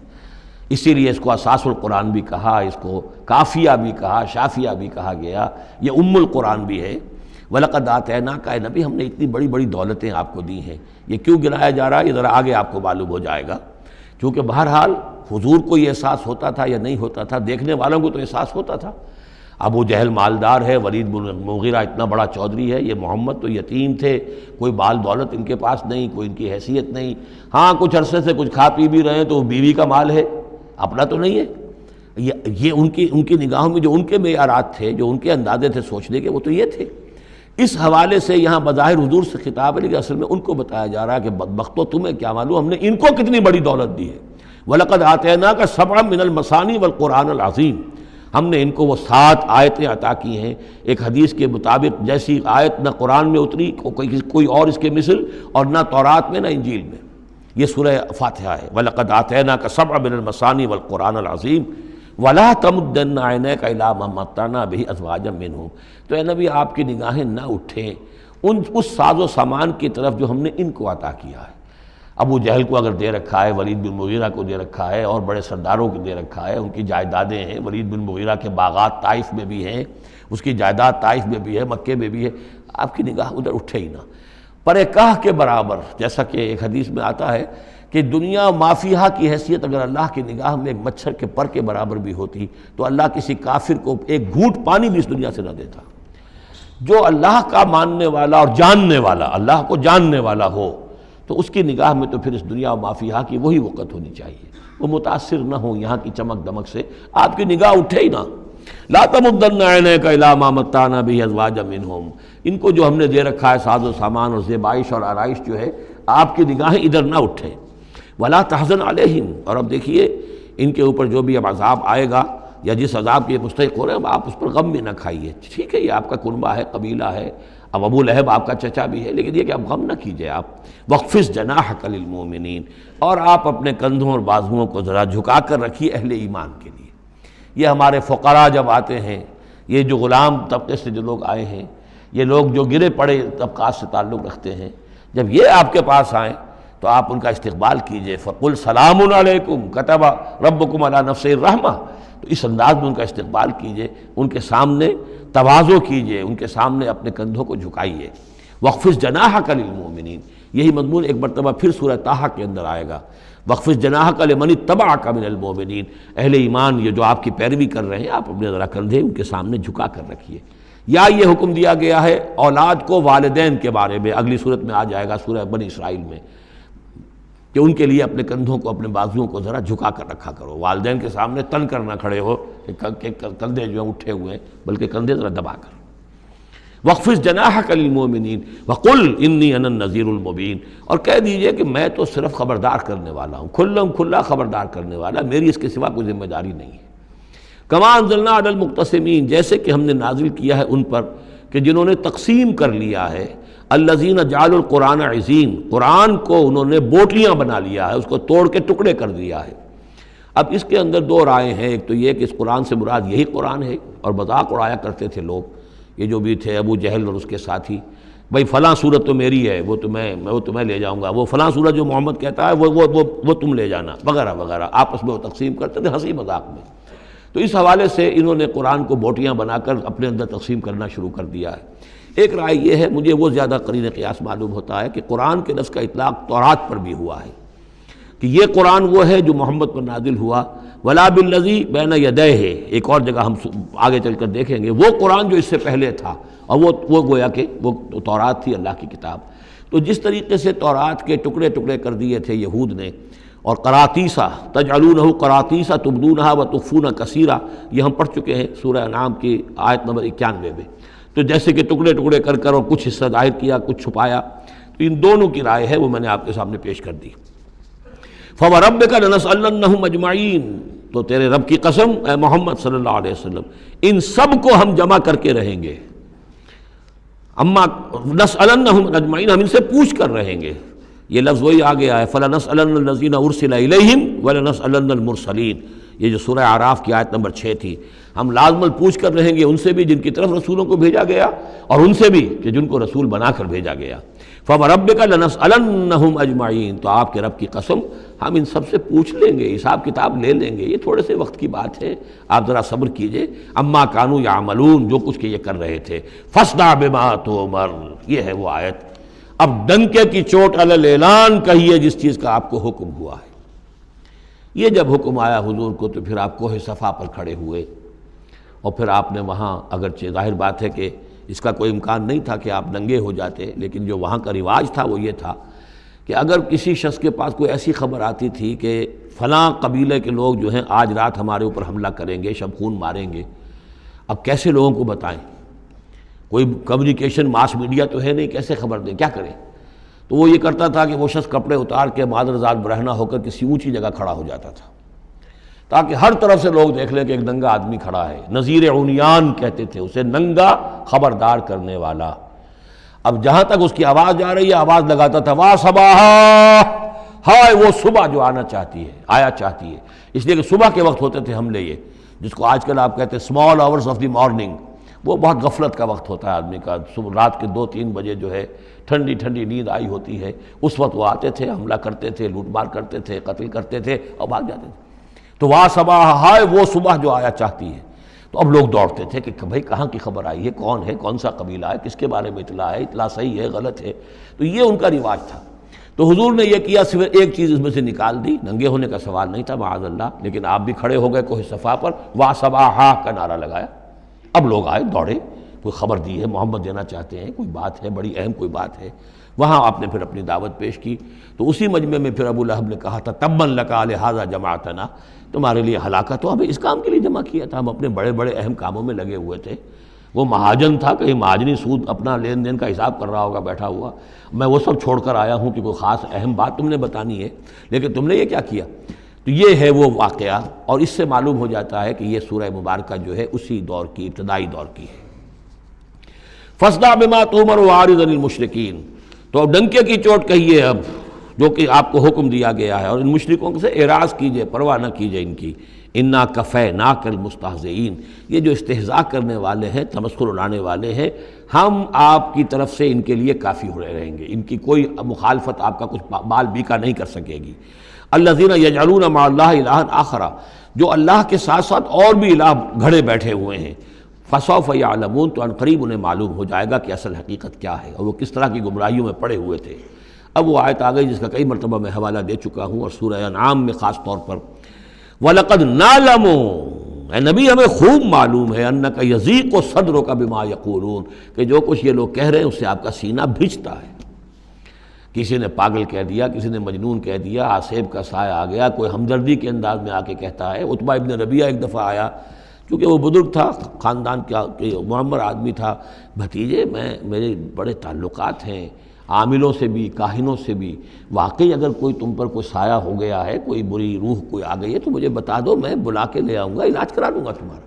اسی لیے اس کو اساس القرآن بھی کہا، اس کو کافیہ بھی کہا، شافیہ بھی کہا گیا، یہ ام القرآن بھی ہے۔ وَلَقَدْ آتَيْنَاكَ، اے نبی ہم نے اتنی بڑی بڑی دولتیں آپ کو دی ہیں۔ یہ کیوں گنایا جا رہا ہے یہ ذرا آگے آپ کو معلوم ہو جائے گا، کیونکہ بہرحال حضور کو یہ احساس ہوتا تھا یا نہیں ہوتا تھا، دیکھنے والوں کو تو احساس ہوتا تھا۔ ابو جہل مالدار ہے، ولید بن مغیرہ اتنا بڑا چودھری ہے، یہ محمد تو یتیم تھے، کوئی بال دولت ان کے پاس نہیں، کوئی ان کی حیثیت نہیں، ہاں کچھ عرصے سے کچھ کھا پی بھی رہے ہیں تو وہ بیوی کا مال ہے، اپنا تو نہیں ہے۔ یہ ان کی نگاہوں میں جو ان کے معیارات تھے، جو ان کے اندازے تھے سوچنے کے، وہ تو یہ تھے۔ اس حوالے سے یہاں بظاہر حضور سے خطاب ہے، لیکن اصل میں ان کو بتایا جا رہا ہے کہ بدبختو تمہیں کیا معلوم ہم نے ان کو کتنی بڑی دولت دی ہے۔ وَلَقَدْ آتَيْنَاكَ سَبْعًا مِنَ الْمَثَانِي وَالْقُرْآنِ الْعَظِيمِ، ہم نے ان کو وہ 7 آیتیں عطا کی ہیں۔ ایک حدیث کے مطابق جیسی آیت نہ قرآن میں اتری کوئی اور اس کے مثل، اور نہ تورات میں نہ انجیل میں۔ یہ سورہ فاتحہ ہے، وَلَقَدْ آتَيْنَاكَ سَبْعًا مِنَ الْمَثَانِي وَالْقُرْآنِ الْعَظِيمِ وَلَا تَمُدَّنَّ عَيْنَيْكَ إِلَىٰ مَا مَتَّعْنَا بِهِ أَزْوَاجًا مِّنْهُمْ، تو اے نبی آپ کی نگاہیں نہ اٹھیں اس ساز و سامان کی طرف جو ہم نے ان کو عطا کیا ہے۔ ابو جہل کو اگر دے رکھا ہے، ولید بن مغیرہ کو دے رکھا ہے، اور بڑے سرداروں کو دے رکھا ہے، ان کی جائیدادیں ہیں۔ ولید بن مغیرہ کے باغات طائف میں بھی ہیں، اس کی جائیداد طائف میں بھی ہے، مکے میں بھی ہے، آپ کی نگاہ ادھر اٹھے ہی نہ۔ پر کاہ کے برابر، جیسا کہ ایک حدیث میں آتا ہے کہ دنیا مافیہا کی حیثیت اگر اللہ کی نگاہ میں ایک مچھر کے پر کے برابر بھی ہوتی تو اللہ کسی کافر کو ایک گھونٹ پانی بھی اس دنیا سے نہ دیتا۔ جو اللہ کا ماننے والا اور جاننے والا، اللہ کو جاننے والا ہو، تو اس کی نگاہ میں تو پھر اس دنیا و مافیہا کی وہی وقت ہونی چاہیے، وہ متاثر نہ ہو یہاں کی چمک دمک سے، آپ کی نگاہ اٹھے ہی نہ۔ لا تمدن عینیک الی ما متعنا بہ ازواجا منہم، ان کو جو ہم نے دے رکھا ہے ساز و سامان اور زیبائش اور آرائش جو ہے، آپ کی نگاہیں ادھر نہ اٹھیں۔ ولا تحزن علیہم، اور اب دیکھیے ان کے اوپر جو بھی اب عذاب آئے گا یا جس عذاب کے مستحق ہو رہے ہیں، آپ اس پر غم بھی نہ کھائیے۔ ٹھیک ہے، یہ آپ کا کنبہ ہے، قبیلہ ہے، اب ابو لہب آپ کا چچا بھی ہے، لیکن یہ کہ اب غم نہ کیجیے آپ۔ وَاخْفِضْ جَنَاحَكَ لِلْمُؤْمِنِينَ، اور آپ اپنے کندھوں اور بازوؤں کو ذرا جھکا کر رکھیے اہل ایمان کے لیے۔ یہ ہمارے فقراء جب آتے ہیں، یہ جو غلام طبقے سے جو لوگ آئے ہیں، یہ لوگ جو گرے پڑے طبقات سے تعلق رکھتے ہیں، جب یہ آپ کے پاس آئیں تو آپ ان کا استقبال کیجئے۔ فَقُلْ سَلَامٌ عَلَيْكُمْ كَتَبَ رَبُّكُمْ عَلَىٰ نَفْسِهِ الرَّحْمَةَ، تو اس انداز میں ان کا استقبال کیجئے، ان کے سامنے تواضع کیجئے، ان کے سامنے اپنے کندھوں کو جھکائیے۔ وَاخْفِضْ جَنَاحَكَ لِلْمُؤْمِنِينَ، یہی مضمون ایک مرتبہ پھر سورہ طٰہٰ کے اندر آئے گا۔ وَاخْفِضْ جَنَاحَكَ لِمَنِ اتَّبَعَكَ مِنَ الْمُؤْمِنِينَ، اہل ایمان یہ جو آپ کی پیروی کر رہے ہیں، آپ اپنے ذرا کندھے ان کے سامنے جھکا کر رکھیے۔ یا یہ حکم دیا گیا ہے اولاد کو والدین کے بارے میں، اگلی صورت میں آ جائے گا سورہ بنی اسرائیل میں، کہ ان کے لیے اپنے کندھوں کو، اپنے بازوؤں کو ذرا جھکا کر رکھا کرو۔ والدین کے سامنے تن کر نہ کھڑے ہو کہ کندھے جو ہیں اٹھے ہوئے ہیں، بلکہ کندھے ذرا دبا کر۔ وَاخْفِضْ جَنَاحَكَ لِلْمُؤْمِنِينَ وَقُلْ إِنِّي أَنَا النَّذِيرُ الْمُبِينُ، اور کہہ دیجئے کہ میں تو صرف خبردار کرنے والا ہوں، کھلا خبردار کرنے والا، میری اس کے سوا کوئی ذمہ داری نہیں ہے۔ كَمَا أَنزَلْنَا عَلَى الْمُقْتَسِمِينَ، جیسے کہ ہم نے نازل کیا ہے ان پر کہ جنہوں نے تقسیم کر لیا ہے، الذین جعلوا القرآن عضین، قرآن کو انہوں نے بوٹیاں بنا لیا ہے، اس کو توڑ کے ٹکڑے کر دیا ہے۔ اب اس کے اندر دو رائے ہیں، ایک تو یہ کہ اس قرآن سے مراد یہی قرآن ہے، اور مذاق اڑایا کرتے تھے لوگ، یہ جو بھی تھے ابو جہل اور اس کے ساتھی، بھائی فلاں صورت تو میری ہے، وہ تمہیں لے جاؤں گا، وہ فلاں صورت جو محمد کہتا ہے وہ تم لے جانا، وغیرہ وغیرہ، آپس میں وہ تقسیم کرتے تھے ہنسی مذاق میں۔ تو اس حوالے سے انہوں نے قرآن کو بوٹیاں بنا کر اپنے اندر تقسیم کرنا شروع کر دیا ہے۔ ایک رائے یہ ہے، مجھے وہ زیادہ قرین قیاس معلوم ہوتا ہے، کہ قرآن کے لفظ کا اطلاق تورات پر بھی ہوا ہے، کہ یہ قرآن وہ ہے جو محمد پر نازل ہوا۔ وَلَا بِالَّذِي بَيْنَ يَدَيْهِ، ایک اور جگہ ہم آگے چل کر دیکھیں گے، وہ قرآن جو اس سے پہلے تھا، اور وہ گویا کہ وہ تورات تھی، اللہ کی کتاب۔ تو جس طریقے سے تورات کے ٹکڑے ٹکڑے کر دیے تھے یہود نے، اور قراطیسا تجعلونہ قراطیسا تبدونہا وتخفون کثیرا، یہ ہم پڑھ چکے ہیں سورہ انعام کی آیت نمبر 91 میں۔ تو جیسے کہ ٹکڑے ٹکڑے کر کر اور کچھ حصہ ظاہر کیا، کچھ چھپایا، تو ان دونوں کی رائے ہے، وہ میں نے آپ کے سامنے پیش کر دی۔ فَوَرَبِّكَ لَنَسْأَلَنَّهُمْ أَجْمَعِينَ، تو تیرے رب کی قسم اے محمد صلی اللہ علیہ وسلم، ان سب کو ہم جمع کر کے رہیں گے۔ اما نسألنهم اجمعین، ہم ان سے پوچھ کر رہیں گے، یہ لفظ وہی آ گیا ہے، فَلَنَسْأَلَنَّ الَّذِينَ أُرْسِلَ إِلَيْهِمْ وَلَنَسْأَلَنَّ الْمُرْسَلِينَ، یہ جو سورہ اعراف کی آیت نمبر 6 تھی، ہم لازماً پوچھ کر رہیں گے ان سے بھی جن کی طرف رسولوں کو بھیجا گیا، اور ان سے بھی کہ جن کو رسول بنا کر بھیجا گیا۔ فَوَرَبِّكَ لَنَسْأَلَنَّهُمْ أَجْمَعِينَ، تو آپ کے رب کی قسم ہم ان سب سے پوچھ لیں گے، حساب کتاب لے لیں گے، یہ تھوڑے سے وقت کی بات ہے، آپ ذرا صبر کیجئے۔ اما کانوا یعملون، جو کچھ کہ یہ کر رہے تھے، فاصدع بما تؤمر، یہ ہے وہ آیت۔ اب ڈنکے کی چوٹ علی الاعلان کہیے جس چیز کا آپ کو حکم ہوا ہے۔ یہ جب حکم آیا حضور کو تو پھر آپ کوہ صفا پر کھڑے ہوئے، اور پھر آپ نے وہاں، اگرچہ ظاہر بات ہے کہ اس کا کوئی امکان نہیں تھا کہ آپ ننگے ہو جاتے، لیکن جو وہاں کا رواج تھا وہ یہ تھا کہ اگر کسی شخص کے پاس کوئی ایسی خبر آتی تھی کہ فلاں قبیلے کے لوگ جو ہیں آج رات ہمارے اوپر حملہ کریں گے، شب خون ماریں گے، اب کیسے لوگوں کو بتائیں؟ کوئی کمیونیکیشن ماس میڈیا تو ہے نہیں، کیسے خبر دیں، کیا کریں؟ تو وہ یہ کرتا تھا کہ وہ شخص کپڑے اتار کے مادرزاد برہنہ ہو کر کسی اونچی جگہ کھڑا ہو جاتا تھا تاکہ ہر طرف سے لوگ دیکھ لیں کہ ایک ننگا آدمی کھڑا ہے۔ نذیر عریان کہتے تھے اسے، ننگا خبردار کرنے والا۔ اب جہاں تک اس کی آواز جا رہی ہے آواز لگاتا تھا وا صباحا، ہائے وہ صبح جو آنا چاہتی ہے، آیا چاہتی ہے، اس لیے کہ صبح کے وقت ہوتے تھے حملے، یہ جس کو آج کل آپ کہتے ہیں small hours of the morning, وہ بہت غفلت کا وقت ہوتا ہے آدمی کا، صبح رات کے 2-3 بجے جو ہے ٹھنڈی ٹھنڈی نیند آئی ہوتی ہے، اس وقت وہ آتے تھے، حملہ کرتے تھے، لوٹ مار کرتے تھے، قتل کرتے تھے اور بھاگ جاتے تھے۔ تو وا صباح، ہائے وہ صبح جو آیا چاہتی ہے۔ تو اب لوگ دوڑتے تھے کہ بھائی کہاں کی خبر آئی ہے، کون ہے، کون سا قبیلہ ہے، کس کے بارے میں اطلاع ہے، اطلاع صحیح ہے غلط ہے۔ تو یہ ان کا رواج تھا۔ تو حضور نے یہ کیا، صرف ایک چیز اس میں سے نکال دی، ننگے ہونے کا سوال نہیں تھا معاذ اللہ، لیکن آپ بھی کھڑے ہو گئے کوہ صفا پر، وا صباحا کا نعرہ لگایا۔ اب لوگ آئے، دوڑے، کوئی خبر دی ہے، محمد دینا چاہتے ہیں، کوئی بات ہے، بڑی اہم کوئی بات ہے۔ وہاں آپ نے پھر اپنی دعوت پیش کی۔ تو اسی مجمع میں پھر ابو لہب نے کہا تھا تبا لک لہذا جمعتنا، تمہارے لیے ہلاکت ہو، ہمیں اس کام کے لیے جمع کیا تھا، ہم اپنے بڑے بڑے اہم کاموں میں لگے ہوئے تھے۔ وہ مہاجن تھا، کہیں مہاجنی سود اپنا لین دین کا حساب کر رہا ہوگا بیٹھا ہوا، میں وہ سب چھوڑ کر آیا ہوں کہ کوئی خاص اہم بات تم نے بتانی ہے، لیکن تم نے یہ کیا کیا؟ تو یہ ہے وہ واقعہ، اور اس سے معلوم ہو جاتا ہے کہ یہ سورہ مبارکہ جو ہے اسی دور کی، ابتدائی دور کی ہے۔ فاصدع بما تؤمر واعرض عن المشرکین، تو اب ڈنکے کی چوٹ کہیے اب جو کہ آپ کو حکم دیا گیا ہے، اور ان مشرکوں سے اعراض کیجئے، پرواہ نہ کیجئے ان کی۔ انا کفیناک المستہزئین، یہ جو استہزاء کرنے والے ہیں، تمسخر اڑانے والے ہیں، ہم آپ کی طرف سے ان کے لیے کافی ہوئے رہیں گے، ان کی کوئی مخالفت آپ کا کچھ بال بیکا نہیں کر سکے گی۔ الذین یجعلون مع اللہ الہا آخر، جو اللہ کے ساتھ ساتھ اور بھی الہ گھڑے بیٹھے ہوئے ہیں۔ فسوف یعلمون، تو عنقریب انہیں معلوم ہو جائے گا کہ اصل حقیقت کیا ہے اور وہ کس طرح کی گمراہیوں میں پڑے ہوئے تھے۔ اب وہ آیت آ گئی جس کا کئی مرتبہ میں حوالہ دے چکا ہوں، اور سورہ انعام میں خاص طور پر وَلَقَدْ نَعْلَمُ، اے نبی ہمیں خوب معلوم ہے، اَنَّكَ يَضِيقُ صَدْرُكَ بِمَا يَقُولُونَ، کہ جو کچھ یہ لوگ کہہ رہے ہیں اس سے آپ کا سینہ بھجتا ہے۔ کسی نے پاگل کہہ دیا، کسی نے مجنون کہہ دیا، آصیب کا سایہ آ گیا، کوئی ہمدردی کے انداز میں آ کے کہتا ہے۔ عتبہ ابن ربیعہ ایک دفعہ آیا، چونکہ وہ بزرگ تھا، خاندان کا معمر آدمی تھا، بھتیجے میرے بڑے تعلقات ہیں عاملوں سے بھی، کاہنوں سے بھی، واقعی اگر کوئی تم پر کوئی سایہ ہو گیا ہے، کوئی بری روح کوئی آ گئی ہے تو مجھے بتا دو، میں بلا کے لے آؤں گا، علاج کرا دوں گا تمہارا۔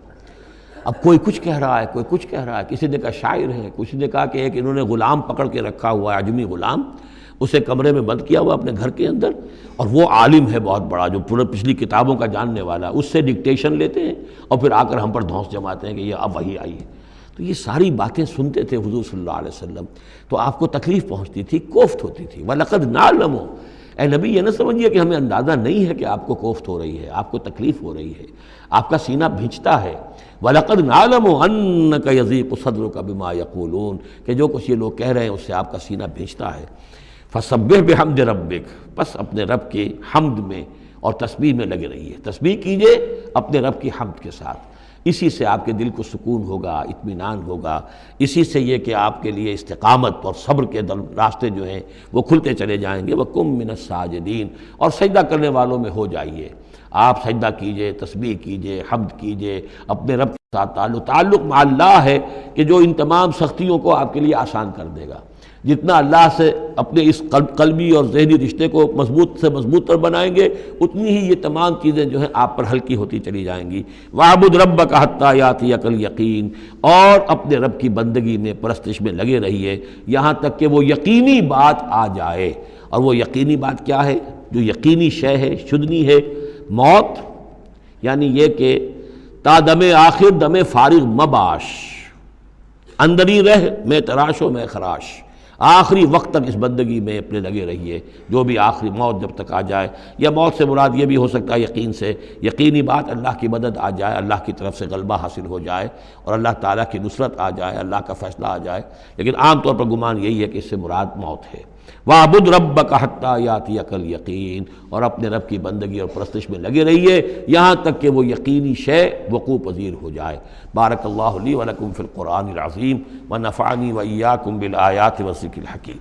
اب کوئی کچھ کہہ رہا ہے، کوئی کچھ کہہ رہا ہے، کسی نے کہا شاعر ہے، کسی نے کہا کہ ایک انہوں نے غلام پکڑ کے رکھا ہوا ہے، عجمی غلام، اسے کمرے میں بند کیا ہوا اپنے گھر کے اندر، اور وہ عالم ہے بہت بڑا جو پورے پچھلی کتابوں کا جاننے والا، اس سے ڈکٹیشن لیتے ہیں اور پھر آ کر ہم پر دھونس جماتے ہیں کہ یہ اب وحی آئی ہے۔ تو یہ ساری باتیں سنتے تھے حضور صلی اللہ علیہ وسلم، تو آپ کو تکلیف پہنچتی تھی، کوفت ہوتی تھی۔ وَلَقَدْ نَعْلَمُ، اے نبی یہ نہ سمجھیے کہ ہمیں اندازہ نہیں ہے کہ آپ کو کوفت ہو رہی ہے، آپ کو تکلیف ہو رہی ہے، آپ کا سینہ بھیجتا ہے۔ وَلَقَدْ نَعْلَمُ أَنَّكَ يَضِيقُ صَدْرُكَ بِمَا يَقُولُونَ، کہ جو کچھ یہ لوگ کہہ رہے ہیں اس سے آپ کا سینہ بھیجتا ہے۔ فَسَبِّحْ بِحَمْدِ رَبِّكَ، بس اپنے رب کے حمد میں اور تسبیح میں لگے رہیے، تسبیح کیجئے اپنے رب کی حمد کے ساتھ، اسی سے آپ کے دل کو سکون ہوگا، اطمینان ہوگا، اسی سے یہ کہ آپ کے لیے استقامت اور صبر کے راستے جو ہیں وہ کھلتے چلے جائیں گے۔ وَقُم مِّنَ السَّاجِدِينَ، اور سجدہ کرنے والوں میں ہو جائیے، آپ سجدہ کیجئے، تسبیح کیجئے، حمد کیجئے، اپنے رب کے ساتھ تعلق مع اللہ ہے کہ جو ان تمام سختیوں کو آپ کے لیے آسان کر دے گا۔ جتنا اللہ سے اپنے اس قلبی اور ذہنی رشتے کو مضبوط سے مضبوط تر بنائیں گے، اتنی ہی یہ تمام چیزیں جو ہیں آپ پر ہلکی ہوتی چلی جائیں گی۔ وَاعْبُدْ رَبَّكَ حَتَّىٰ يَأْتِيَكَ الْيَقِينُ، اور اپنے رب کی بندگی میں، پرستش میں لگے رہیے یہاں تک کہ وہ یقینی بات آ جائے۔ اور وہ یقینی بات کیا ہے؟ جو یقینی شے ہے، شدنی ہے، موت، یعنی یہ کہ تا دم آخر دم فارغ مباش، اندری رہ میں تراش و میں خراش، آخری وقت تک اس بندگی میں اپنے لگے رہیے، جو بھی آخری موت جب تک آ جائے، یا موت سے مراد یہ بھی ہو سکتا ہے یقین سے، یقینی بات اللہ کی مدد آ جائے، اللہ کی طرف سے غلبہ حاصل ہو جائے اور اللہ تعالیٰ کی نصرت آ جائے، اللہ کا فیصلہ آ جائے، لیکن عام طور پر گمان یہی ہے کہ اس سے مراد موت ہے۔ وَاعْبُدْ رَبَّكَ حَتَّىٰ يَأْتِيَكَ الْيَقِينُ، اور اپنے رب کی بندگی اور پرستش میں لگے رہیے یہاں تک کہ وہ یقینی شے وقوع پذیر ہو جائے۔ بارک اللہ لی ولکم فی القرآن العظیم ونفعنی وإیاکم بالآیات والذکر الحکیم۔